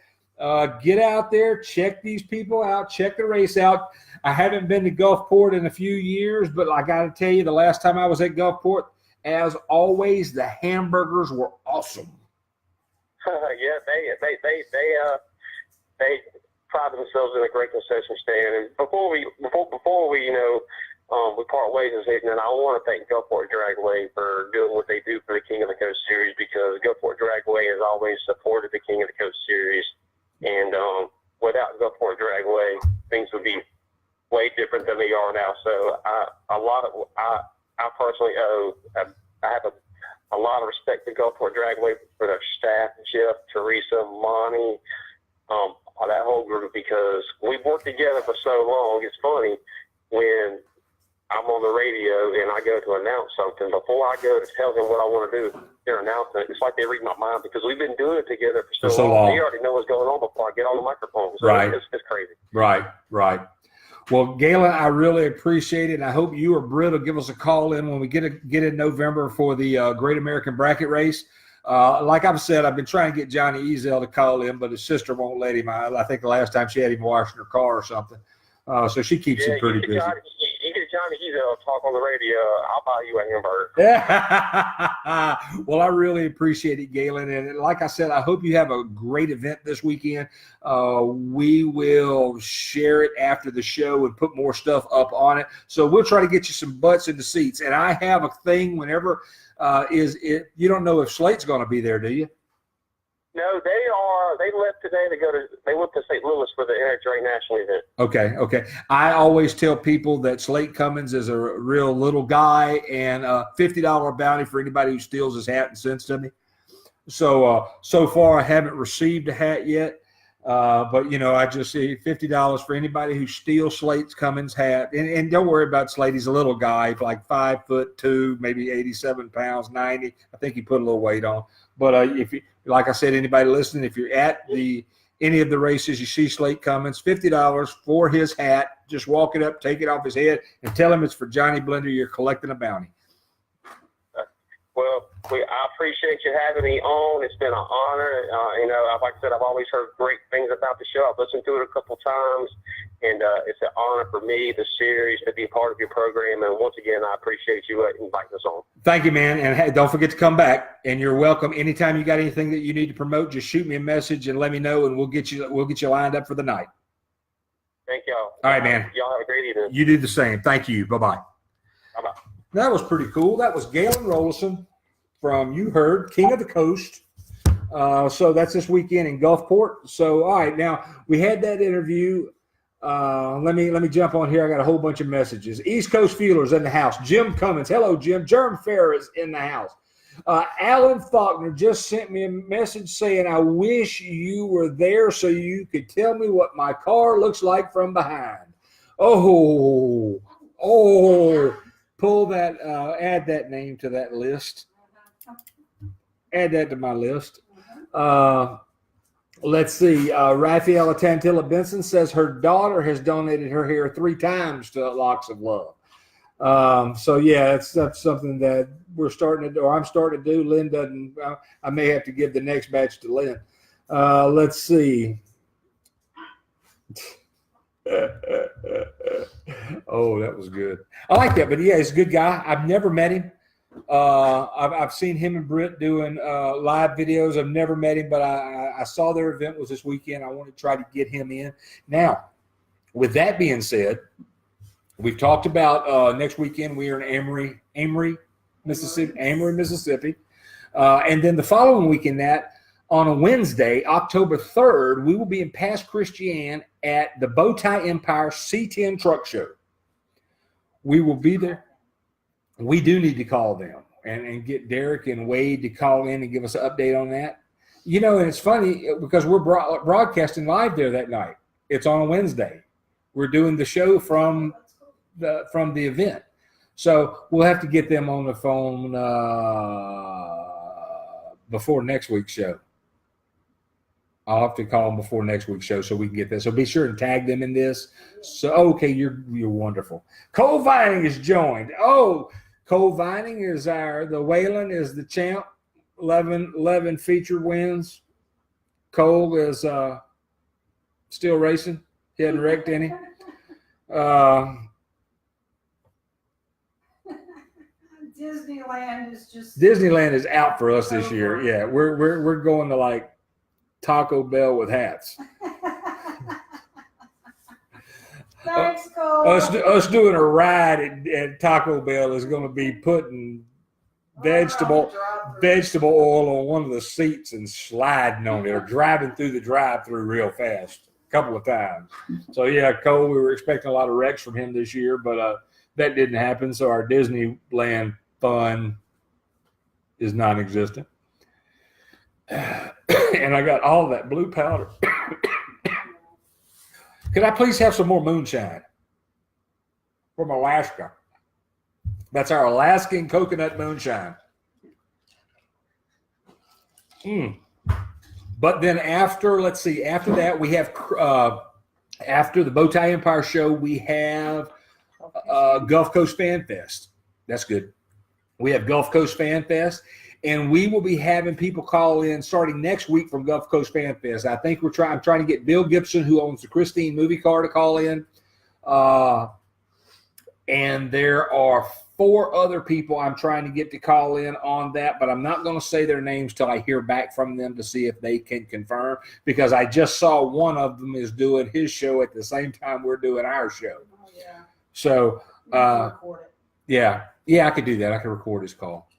Get out there, check these people out, check the race out. I haven't been to Gulfport in a few years, but I got to tell you, the last time I was at Gulfport, as always, the hamburgers were awesome. Yeah, they pride themselves in a great concession stand. And before we we part ways this evening, I want to thank Gulfport Dragway for doing what they do for the King of the Coast Series, because Gulfport Dragway has always supported the King of the Coast Series, and without Gulfport Dragway, things would be way different than they are now. So I personally I have a lot of respect to Gulfport Dragway for their staff, Jeff, Teresa, Monty, that whole group, because we've worked together for so long. It's funny when I'm on the radio and I go to announce something, before I go to tell them what I want to do, they're announcing it. It's like they read my mind, because we've been doing it together for so long. They already know what's going on before I get on the microphone. So right. It's crazy. Right. Well, Galen, I really appreciate it, and I hope you or Britt will give us a call in when we get in November for the Great American Bracket Race. Like I've said, I've been trying to get Johnny Ezel to call in, but his sister won't let him. I think the last time she had him washing her car or something. So she keeps him pretty busy. You get Johnny Ezel to talk on the radio, I'll buy you a hamburger. Yeah. Well, I really appreciate it, Galen. And like I said, I hope you have a great event this weekend. We will share it after the show and put more stuff up on it. So we'll try to get you some butts in the seats. And I have a thing whenever you don't know if Slate's going to be there, do you? No, they left today they went to St. Louis for the NHRA National event. Okay. I always tell people that Slate Cummins is a real little guy, and a $50 bounty for anybody who steals his hat and sends to me. So far I haven't received a hat yet. But I just see $50 for anybody who steals Slate Cummins' hat. And don't worry about Slate. He's a little guy, like 5'2", maybe 87 pounds, 90. I think he put a little weight on. But if you, like I said, anybody listening, if you're at any of the races, you see Slate Cummins, $50 for his hat. Just walk it up, take it off his head, and tell him it's for Johnny Blender. You're collecting a bounty. Well, I appreciate you having me on. It's been an honor. Like I said, I've always heard great things about the show. I've listened to it a couple times, and it's an honor for me, the series, to be a part of your program. And once again, I appreciate you inviting us on. Thank you, man. And hey, don't forget to come back. And you're welcome. Anytime you got anything that you need to promote, just shoot me a message and let me know, and we'll get you lined up for the night. Thank y'all. All right, man. Y'all have a great evening. You do the same. Thank you. Bye-bye. Bye-bye. That was pretty cool. That was Galen Rollison from, you heard, King of the Coast. So that's this weekend in Gulfport. So, all right, now we had that interview. Let me jump on here. I got a whole bunch of messages. East Coast Feelers in the house. Jim Cummins. Hello, Jim. Jerm Ferris in the house. Alan Faulkner just sent me a message saying, I wish you were there so you could tell me what my car looks like from behind. Oh, pull that, add that name to that list. Add that to my list. Let's see. Raphaela Tantilla Benson says her daughter has donated her hair 3 times to Locks of Love. So yeah, that's something that we're starting to do, or I'm starting to do. Lynn doesn't. I may have to give the next batch to Lynn. Let's see. Oh, that was good. I like that, but yeah, he's a good guy. I've never met him. I've seen him and Britt doing live videos. I've never met him, but I saw their event was this weekend. I want to try to get him in. Now, with that being said, we've talked about next weekend we are in Amory, Mississippi. And then the following weekend, that on a Wednesday, October 3rd, we will be in Pass Christian at the Bowtie Empire C10 Truck Show. We will be there. We do need to call them and get Derek and Wade to call in and give us an update on that. You know, and it's funny because we're broadcasting live there that night. It's on a Wednesday. We're doing the show from the event. So we'll have to get them on the phone before next week's show. I'll have to call them before next week's show so we can get this. So be sure and tag them in this. So, okay, you're wonderful. Cole Vining is joined. Oh, Cole Vining is the Whalen is the champ. 11 feature wins. Cole is still racing. He hadn't wrecked any. Disneyland is out for us this year. Yeah, we're going to like Taco Bell with hats. Thanks, Cole. Us doing a ride at Taco Bell is going to be putting vegetable oil on one of the seats and sliding on it, or driving through the drive-through real fast a couple of times. So yeah, Cole, we were expecting a lot of wrecks from him this year, but that didn't happen. So our Disneyland fun is non-existent. And I got all that blue powder. Could I please have some more moonshine from Alaska? That's our Alaskan coconut moonshine. But then after that, we have, after the Bowtie Empire show, we have Gulf Coast Fan Fest. That's good. We have Gulf Coast Fan Fest. And we will be having people call in starting next week from Gulf Coast Fan Fest. I think I'm trying to get Bill Gibson, who owns the Christine Movie Car, to call in. And there are 4 other people I'm trying to get to call in on that, but I'm not going to say their names till I hear back from them to see if they can confirm, because I just saw one of them is doing his show at the same time we're doing our show. Oh, yeah. So, Record it. yeah, I could do that. I could record his call.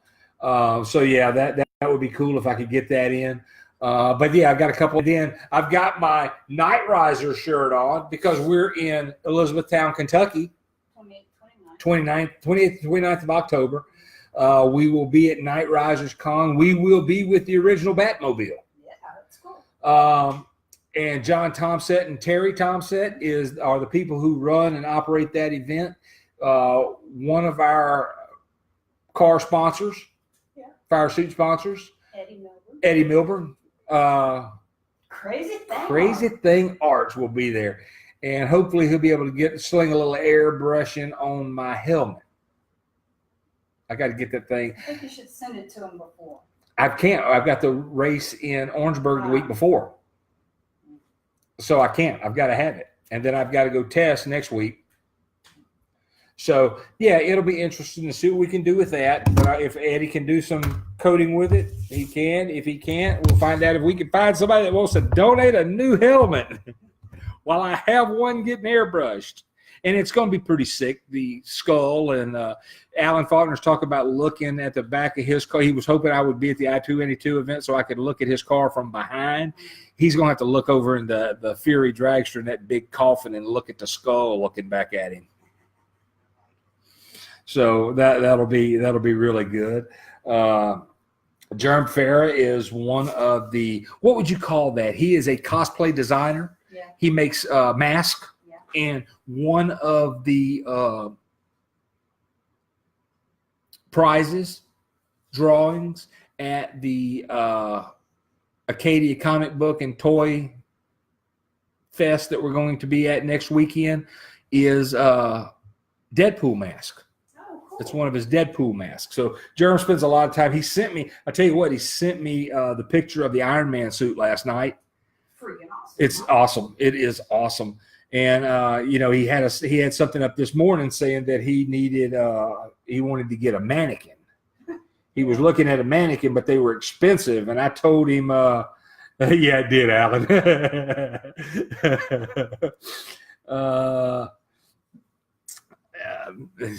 So yeah, that would be cool if I could get that in. But yeah, I've got a couple. Then I've got my Night Riser shirt on because we're in Elizabethtown, Kentucky, 28th, 29th of October. We will be at Night Risers Con. We will be with the original Batmobile. Yeah, that's cool. And John Tomset and Terry Tomset are the people who run and operate that event. One of our car sponsors. Fire suit sponsors, Eddie Milburn. Crazy Thing Arts will be there, and hopefully he'll be able to sling a little airbrushing on my helmet. I got to get that thing. I think you should send it to him before. I can't. I've got the race in Orangeburg the week before. So I can't. I've got to have it. And then I've got to go test next week. So, yeah, it'll be interesting to see what we can do with that. But if Eddie can do some coating with it, he can. If he can't, we'll find out if we can find somebody that wants to donate a new helmet while I have one getting airbrushed. And it's going to be pretty sick, the skull. And Alan Faulkner's talking about looking at the back of his car. He was hoping I would be at the I-282 event so I could look at his car from behind. He's going to have to look over in the Fury dragster in that big coffin and look at the skull looking back at him. So that'll be really good. Jerm Farah is one of the, what would you call that? He is a cosplay designer. Yeah. He makes masks. And one of the prizes, drawings at the Acadia Comic Book and Toy Fest that we're going to be at next weekend is Deadpool mask. Oh, cool. It's one of his Deadpool masks. So Jerem spends a lot of time. He sent me, I tell you what, he sent me the picture of the Iron Man suit last night. Freaking awesome. It's awesome. It is awesome. And he had something up this morning saying that he wanted to get a mannequin. He was looking at a mannequin, but they were expensive. And I told him, yeah, I did, Alan. And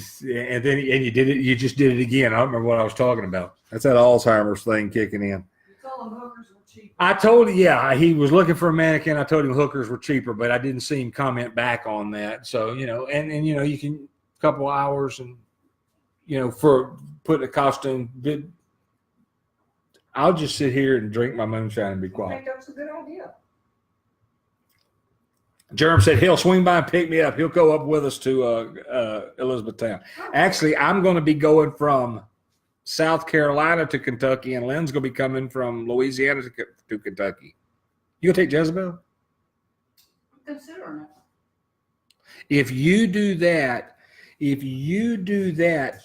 then you did it. You just did it again. I don't remember what I was talking about. That's that Alzheimer's thing kicking in. You told him hookers were cheap. I told him, yeah, he was looking for a mannequin. I told him hookers were cheaper, but I didn't see him comment back on that. So, and you can a couple of hours and, for putting a costume, I'll just sit here and drink my moonshine and be I quiet. think that's a good idea. Jerem said he'll swing by and pick me up. He'll go up with us to Elizabethtown. Actually, I'm going to be going from South Carolina to Kentucky, and Lynn's going to be coming from Louisiana to Kentucky. You going to take Jezebel? I'm considering it. If you do that,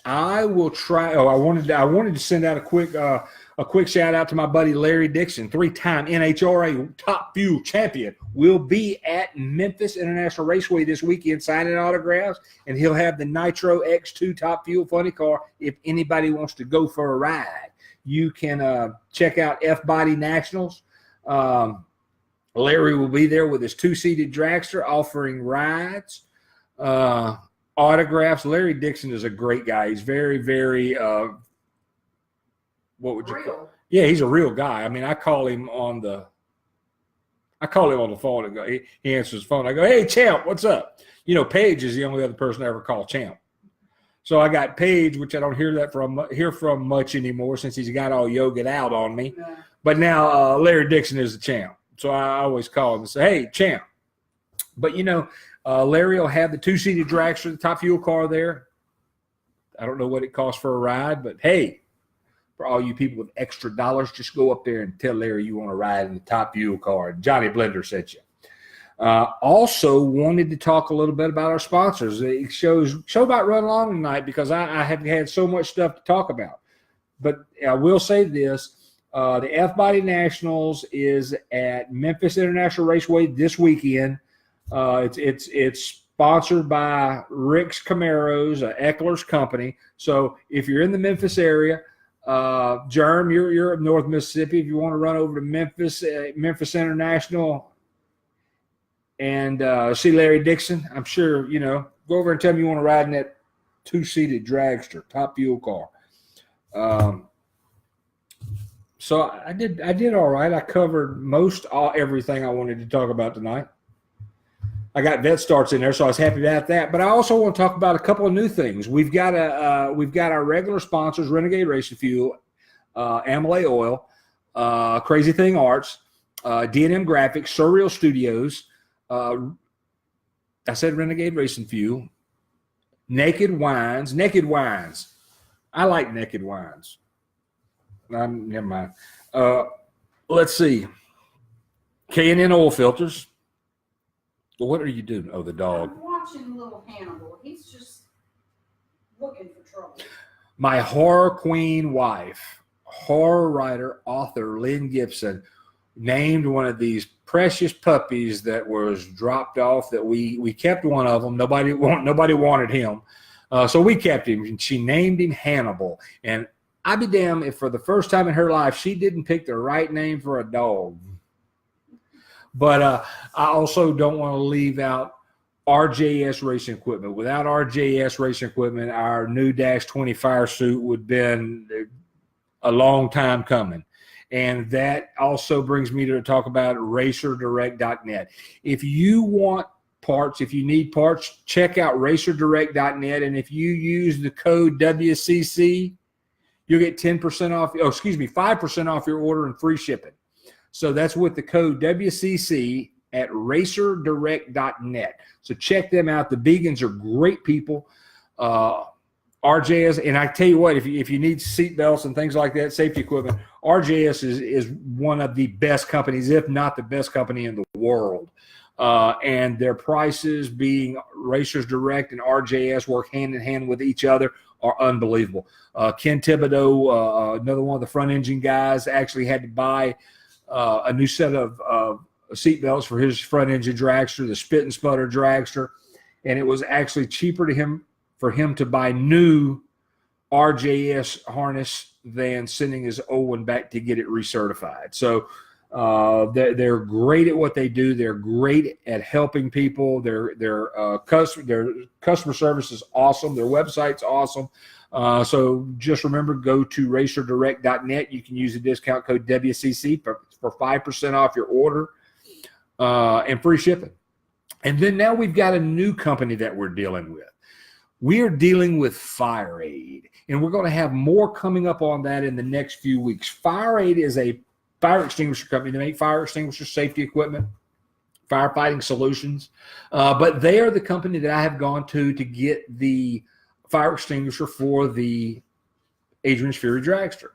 I will try. Oh, I wanted to send out a quick shout out to my buddy Larry Dixon, 3-time NHRA Top Fuel champion. Will be at Memphis International Raceway this weekend signing autographs, and he'll have the Nitro X2 Top Fuel funny car. If anybody wants to go for a ride, you can check out F-Body Nationals. Larry will be there with his 2-seated dragster offering rides. Autographs. Larry Dixon is a great guy. He's very, very, what would you call? Yeah, he's a real guy. I mean, I call him on the phone and go, he answers the phone. I go, hey, Champ, what's up? Paige is the only other person I ever call Champ. So I got Paige, which I don't hear from much anymore since he's got all yogaed out on me. Yeah. But now Larry Dixon is the Champ. So I always call him and say, hey, Champ. But, Larry will have the 2-seated dragster, the Top Fuel car there. I don't know what it costs for a ride, but hey, for all you people with extra dollars, just go up there and tell Larry you want to ride in the Top Fuel car. Johnny Blender sent you. Also wanted to talk a little bit about our sponsors. The show about run long tonight because I have had so much stuff to talk about. But I will say this. The F-Body Nationals is at Memphis International Raceway this weekend. It's sponsored by Rick's Camaros, Eckler's company. So if you're in the Memphis area, Jerm, you're up North Mississippi. If you want to run over to Memphis International and see Larry Dixon, I'm sure, go over and tell him you want to ride in that 2-seated dragster, Top Fuel car. So I did all right. I covered everything I wanted to talk about tonight. I got vet starts in there, so I was happy about that. But I also want to talk about a couple of new things. We've got our regular sponsors: Renegade Racing Fuel, Amelie Oil, Crazy Thing Arts, D&M Graphics, Surreal Studios. I said Renegade Racing Fuel, Naked Wines. I like Naked Wines. Never mind. Let's see. K&N Oil Filters. What are you doing? Oh, the dog. I'm watching little Hannibal. He's just looking for trouble. My horror queen wife, horror writer, author Lynn Gibson, named one of these precious puppies that was dropped off. That we kept one of them. Nobody wanted him, so we kept him. And she named him Hannibal. And I'd be damned if for the first time in her life she didn't pick the right name for a dog. But I also don't want to leave out RJS Racing Equipment. Without RJS Racing Equipment, our new Dash 20 fire suit would have been a long time coming. And that also brings me to talk about racerdirect.net. If you want parts, if you need parts, check out racerdirect.net. And if you use the code WCC, you'll get 10% off, 5% off your order and free shipping. So that's with the code WCC at racerdirect.net. So check them out. The vegans are great people. RJS, and I tell you what, if you need seat belts and things like that, safety equipment, RJS is one of the best companies, if not the best company in the world. And their prices, being Racers Direct and RJS, work hand in hand with each other, are unbelievable. Ken Thibodeau, another one of the front engine guys, actually had to buy a new set of seat belts for his front engine dragster, the Spit and Sputter dragster, and it was actually cheaper for him to buy new RJS harness than sending his old one back to get it recertified. So they're great at what they do. They're great at helping people. Their customer service is awesome. Their website's awesome. So just remember, go to racerdirect.net. You can use the discount code WCC for 5% off your order and free shipping. And then now we've got a new company that we're dealing with. We are dealing with FireAid, and we're going to have more coming up on that in the next few weeks. FireAid is a fire extinguisher company. They make fire extinguisher safety equipment, firefighting solutions. But they are the company that I have gone to get the fire extinguisher for the Adrian's Fury dragster.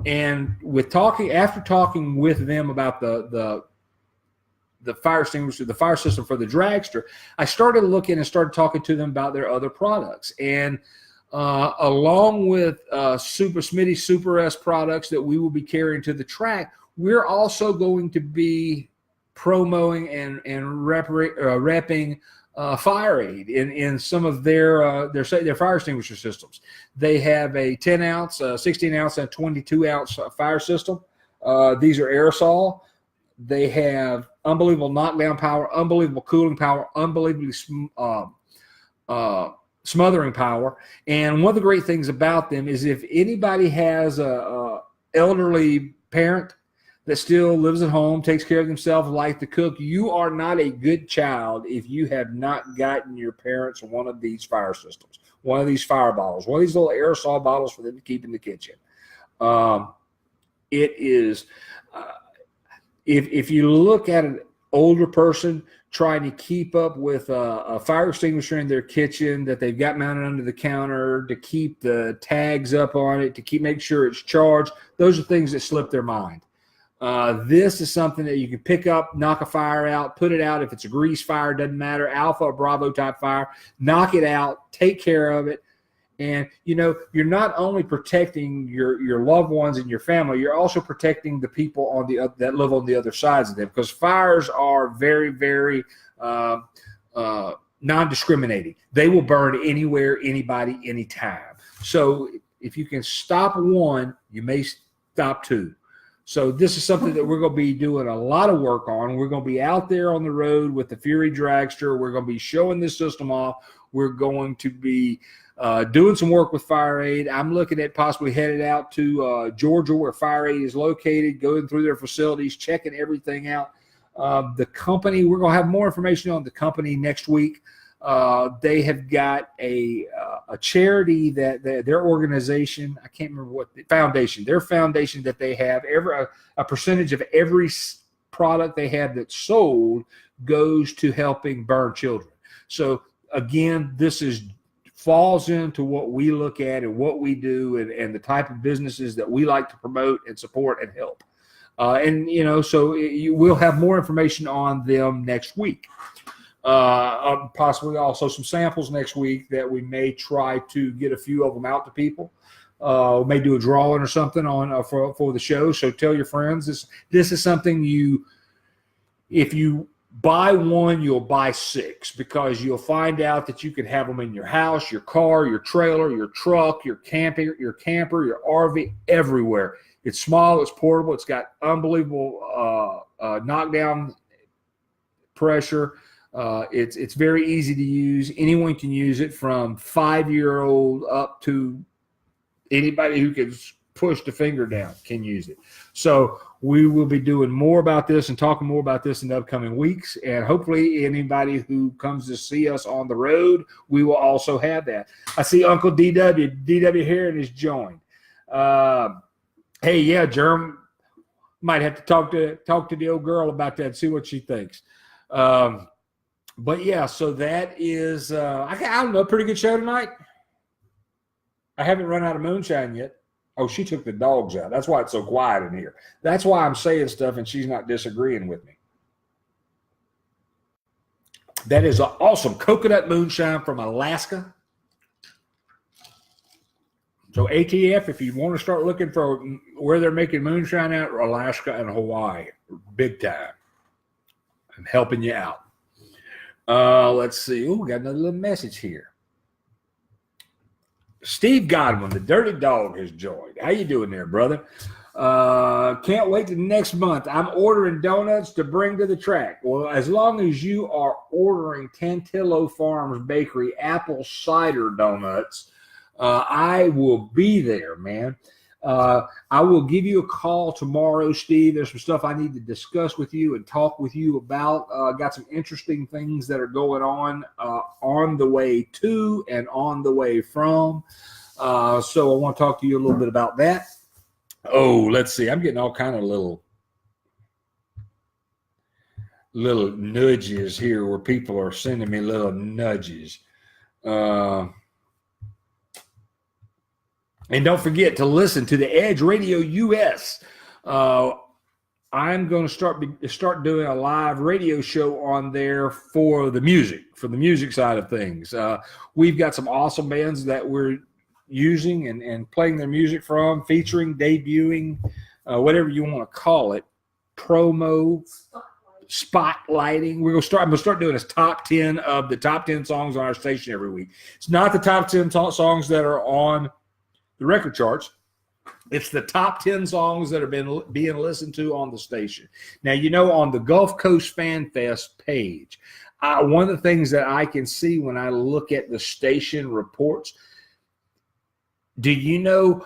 And after talking with them about the fire extinguisher, the fire system for the dragster, I started looking and started talking to them about their other products. And along with Smitty Super S products that we will be carrying to the track, we're also going to be promoting and repping FireAid in some of their fire extinguisher systems. They have a 10-ounce, 16-ounce, and 22-ounce fire system. These are aerosol. They have unbelievable knockdown power, unbelievable cooling power, unbelievably smothering power. And one of the great things about them is if anybody has a elderly parent that still lives at home, takes care of themselves, like to cook, you are not a good child if you have not gotten your parents one of these fire systems, one of these fire bottles, one of these little aerosol bottles for them to keep in the kitchen. It is, if you look at an older person trying to keep up with a fire extinguisher in their kitchen that they've got mounted under the counter, to keep the tags up on it, to make sure it's charged, those are things that slip their mind. This is something that you can pick up, knock a fire out, put it out. If it's a grease fire, doesn't matter, alpha or bravo type fire, knock it out, take care of it. And, you're not only protecting your loved ones and your family, you're also protecting the people that live on the other sides of them, because fires are very, very non-discriminating. They will burn anywhere, anybody, anytime. So if you can stop one, you may stop two. So this is something that we're going to be doing a lot of work on. We're going to be out there on the road with the Fury Dragster. We're going to be showing this system off. We're going to be doing some work with FireAid. I'm looking at possibly headed out to Georgia, where FireAid is located, going through their facilities, checking everything out. The company, we're going to have more information on the company next week. They have got a charity that their organization, I can't remember what the foundation, their foundation that they have, a percentage of every product they have that's sold goes to helping burn children. So again, this falls into what we look at and what we do and the type of businesses that we like to promote and support and help. So we'll have more information on them next week. Possibly also some samples next week that we may try to get a few of them out to people. May do a drawing or something on for the show. So tell your friends. This is something if you buy one, you'll buy 6, because you'll find out that you can have them in your house, your car, your trailer, your truck, your camper, your RV, everywhere. It's small, it's portable, it's got unbelievable knockdown pressure. It's very easy to use. Anyone can use it, from 5-year-old up to anybody who can push the finger down can use it. So we will be doing more about this and talking more about this in the upcoming weeks. And hopefully anybody who comes to see us on the road, we will also have that. I see Uncle DW Heron is joined. Hey, yeah, Jerm, might have to talk to the old girl about that, see what she thinks. But yeah, so that is, I don't know, pretty good show tonight. I haven't run out of moonshine yet. Oh, she took the dogs out. That's why it's so quiet in here. That's why I'm saying stuff and she's not disagreeing with me. That is an awesome coconut moonshine from Alaska. So ATF, if you want to start looking for where they're making moonshine at, Alaska and Hawaii, big time. I'm helping you out. Let's see. Oh, we got another little message here. Steve Godwin, the Dirty Dog, has joined. How you doing there, brother? Can't wait to next month. I'm ordering donuts to bring to the track. Well, as long as you are ordering Tantillo Farms Bakery apple cider donuts, I will be there, man. I will give you a call tomorrow, Steve. There's some stuff I need to discuss with you and talk with you about. Got some interesting things that are going on the way to and on the way from. So I want to talk to you a little bit about that. Oh, let's see. I'm getting all kind of little nudges here where people are sending me little nudges. And don't forget to listen to the Edge Radio US. I'm going to start doing a live radio show on there for the music side of things. We've got some awesome bands that we're using and playing their music from, featuring, debuting, whatever you want to call it, promo, spotlighting. I'm going to start doing this top 10 of the top 10 songs on our station every week. It's not the top 10 songs that are on the record charts. It's the top 10 songs that have been being listened to on the station. Now, on the Gulf Coast Fan Fest page, one of the things that I can see when I look at the station reports, do you know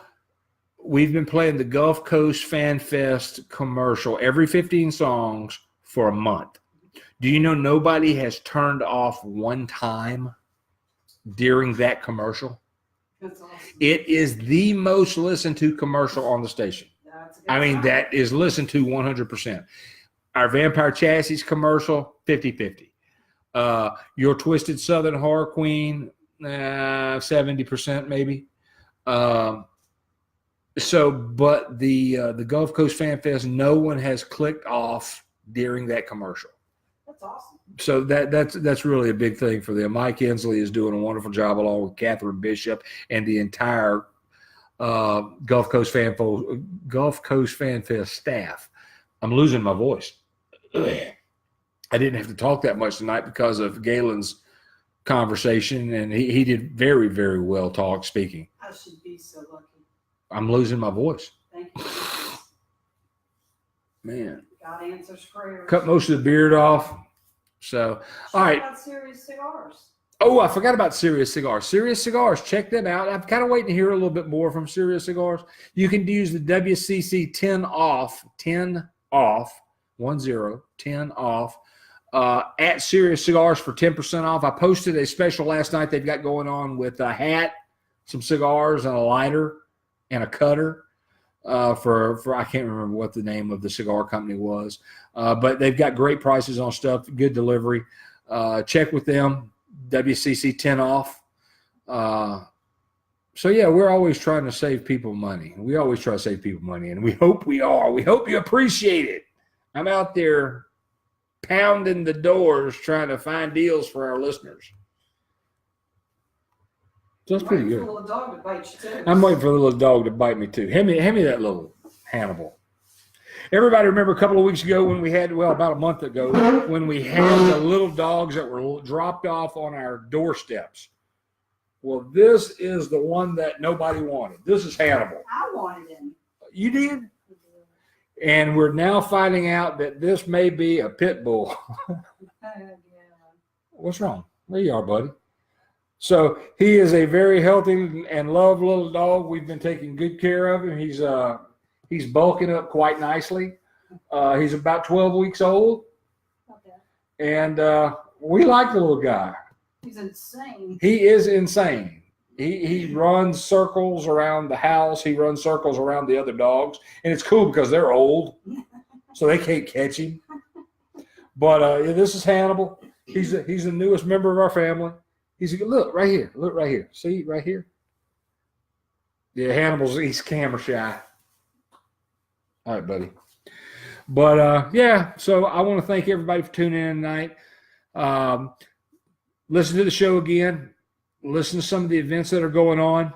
we've been playing the Gulf Coast Fan Fest commercial every 15 songs for a month? Do you know nobody has turned off one time during that commercial? That's awesome. It is the most listened to commercial on the station. That is listened to 100%. Our Vampire Chassis commercial, 50-50. Your Twisted Southern Horror Queen, 70% maybe. But the Gulf Coast Fan Fest, no one has clicked off during that commercial. That's awesome. So that's really a big thing for them. Mike Inslee is doing a wonderful job along with Catherine Bishop and the entire Gulf Coast Fan Fest staff. I'm losing my voice. I didn't have to talk that much tonight because of Galen's conversation, and he did very, very well speaking. I should be so lucky. I'm losing my voice. Thank you. Man. God answers prayers. Cut most of the beard off. So, all right. About Serious Cigars. Oh, I forgot about Serious Cigars. Serious Cigars, check them out. I'm kind of waiting to hear a little bit more from Serious Cigars. You can use the WCC 10 off, 10 off at Serious Cigars for 10% off. I posted a special last night they've got going on with a hat, some cigars, and a lighter, and a cutter. For I can't remember what the name of the cigar company was, but they've got great prices on stuff, good delivery. Check with them, WCC 10 off. So yeah, we're always trying to save people money. We always try to save people money, and we hope we are. We hope you appreciate it. I'm out there pounding the doors trying to find deals for our listeners. So it's pretty Waiting good. for a little dog to bite you too. I'm waiting for the little dog to bite me too. Hand me that little Hannibal. Everybody remember a couple of weeks ago when we had, well, about a month ago, when we had the little dogs that were dropped off on our doorsteps. Well, this is the one that nobody wanted. This is Hannibal. I wanted him. You did? And we're now finding out that this may be a pit bull. Yeah. What's wrong? There you are, buddy. So he is a very healthy and loved little dog. We've been taking good care of him. He's bulking up quite nicely. He's about 12 weeks old. Okay. And we like the little guy. He's insane. He is insane. He runs circles around the house. He runs circles around the other dogs. And it's cool because they're old, so they can't catch him. But this is Hannibal. He's the newest member of our family. Look right here. Look right here. See right here? Yeah, he's camera shy. All right, buddy. But yeah, so I want to thank everybody for tuning in tonight. Listen to the show again. Listen to some of the events that are going on.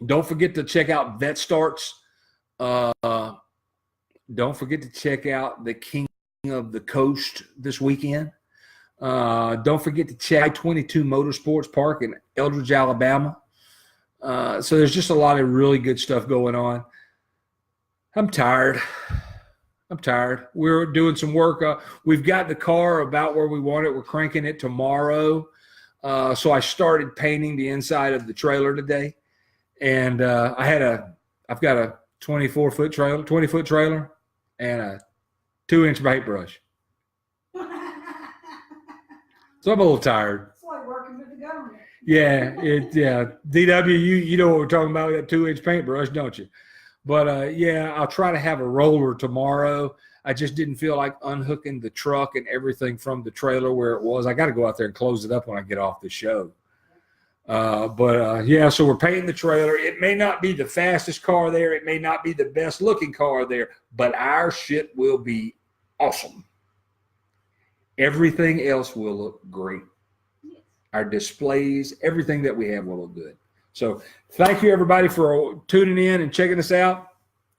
Don't forget to check out Vet Starts. Don't forget to check out the King of the Coast this weekend. Don't forget to check 22 Motorsports Park in Eldridge, Alabama. So there's just a lot of really good stuff going on. I'm tired. We're doing some work. We've got the car about where we want it. We're cranking it tomorrow. So I started painting the inside of the trailer today. And I've got a 20-foot trailer and a 2-inch paintbrush. So I'm a little tired. It's like working with the government. Yeah, DW, you know what we're talking about with that 2-inch paintbrush, don't you? But yeah, I'll try to have a roller tomorrow. I just didn't feel like unhooking the truck and everything from the trailer where it was. I got to go out there and close it up when I get off the show. Yeah, so we're painting the trailer. It may not be the fastest car there. It may not be the best looking car there, but our shit will be awesome. Everything else will look great. Our displays, everything that we have will look good. So thank you, everybody, for tuning in and checking us out.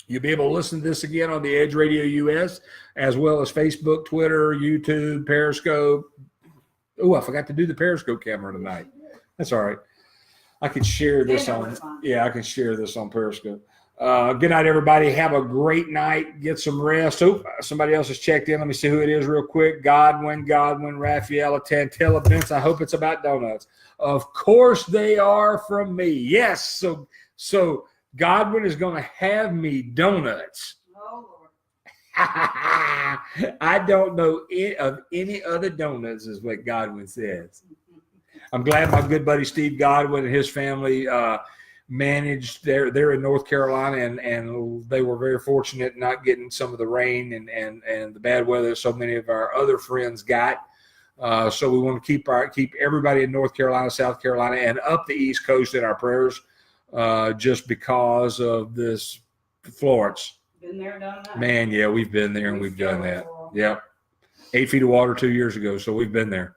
You'll be able to listen to this again on the Edge Radio US, as well as Facebook, Twitter, YouTube, Periscope. Oh, I forgot to do the Periscope camera tonight. That's all right. I can share this on Periscope. Good night, everybody. Have a great night. Get some rest. Oh, somebody else has checked in. Let me see who it is real quick. Godwin, Rafaela, Tantella, Vince. I hope it's about donuts. Of course they are from me. Yes. So Godwin is going to have me donuts. Oh, Lord. I don't know of any other donuts is what Godwin says. I'm glad my good buddy Steve Godwin and his family managed. They're in North Carolina, and they were very fortunate not getting some of the rain and the bad weather so many of our other friends got. So we want to keep everybody in North Carolina, South Carolina, and up the East Coast in our prayers, just because of this Florence. Been there, done that. Man, yeah, we've been there and we've done that. Yep. 8 feet of water 2 years ago, so we've been there.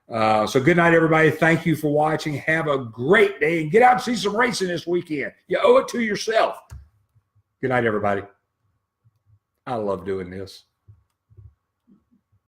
So good night, everybody. Thank you for watching. Have a great day and get out and see some racing this weekend. You owe it to yourself. Good night, everybody. I love doing this.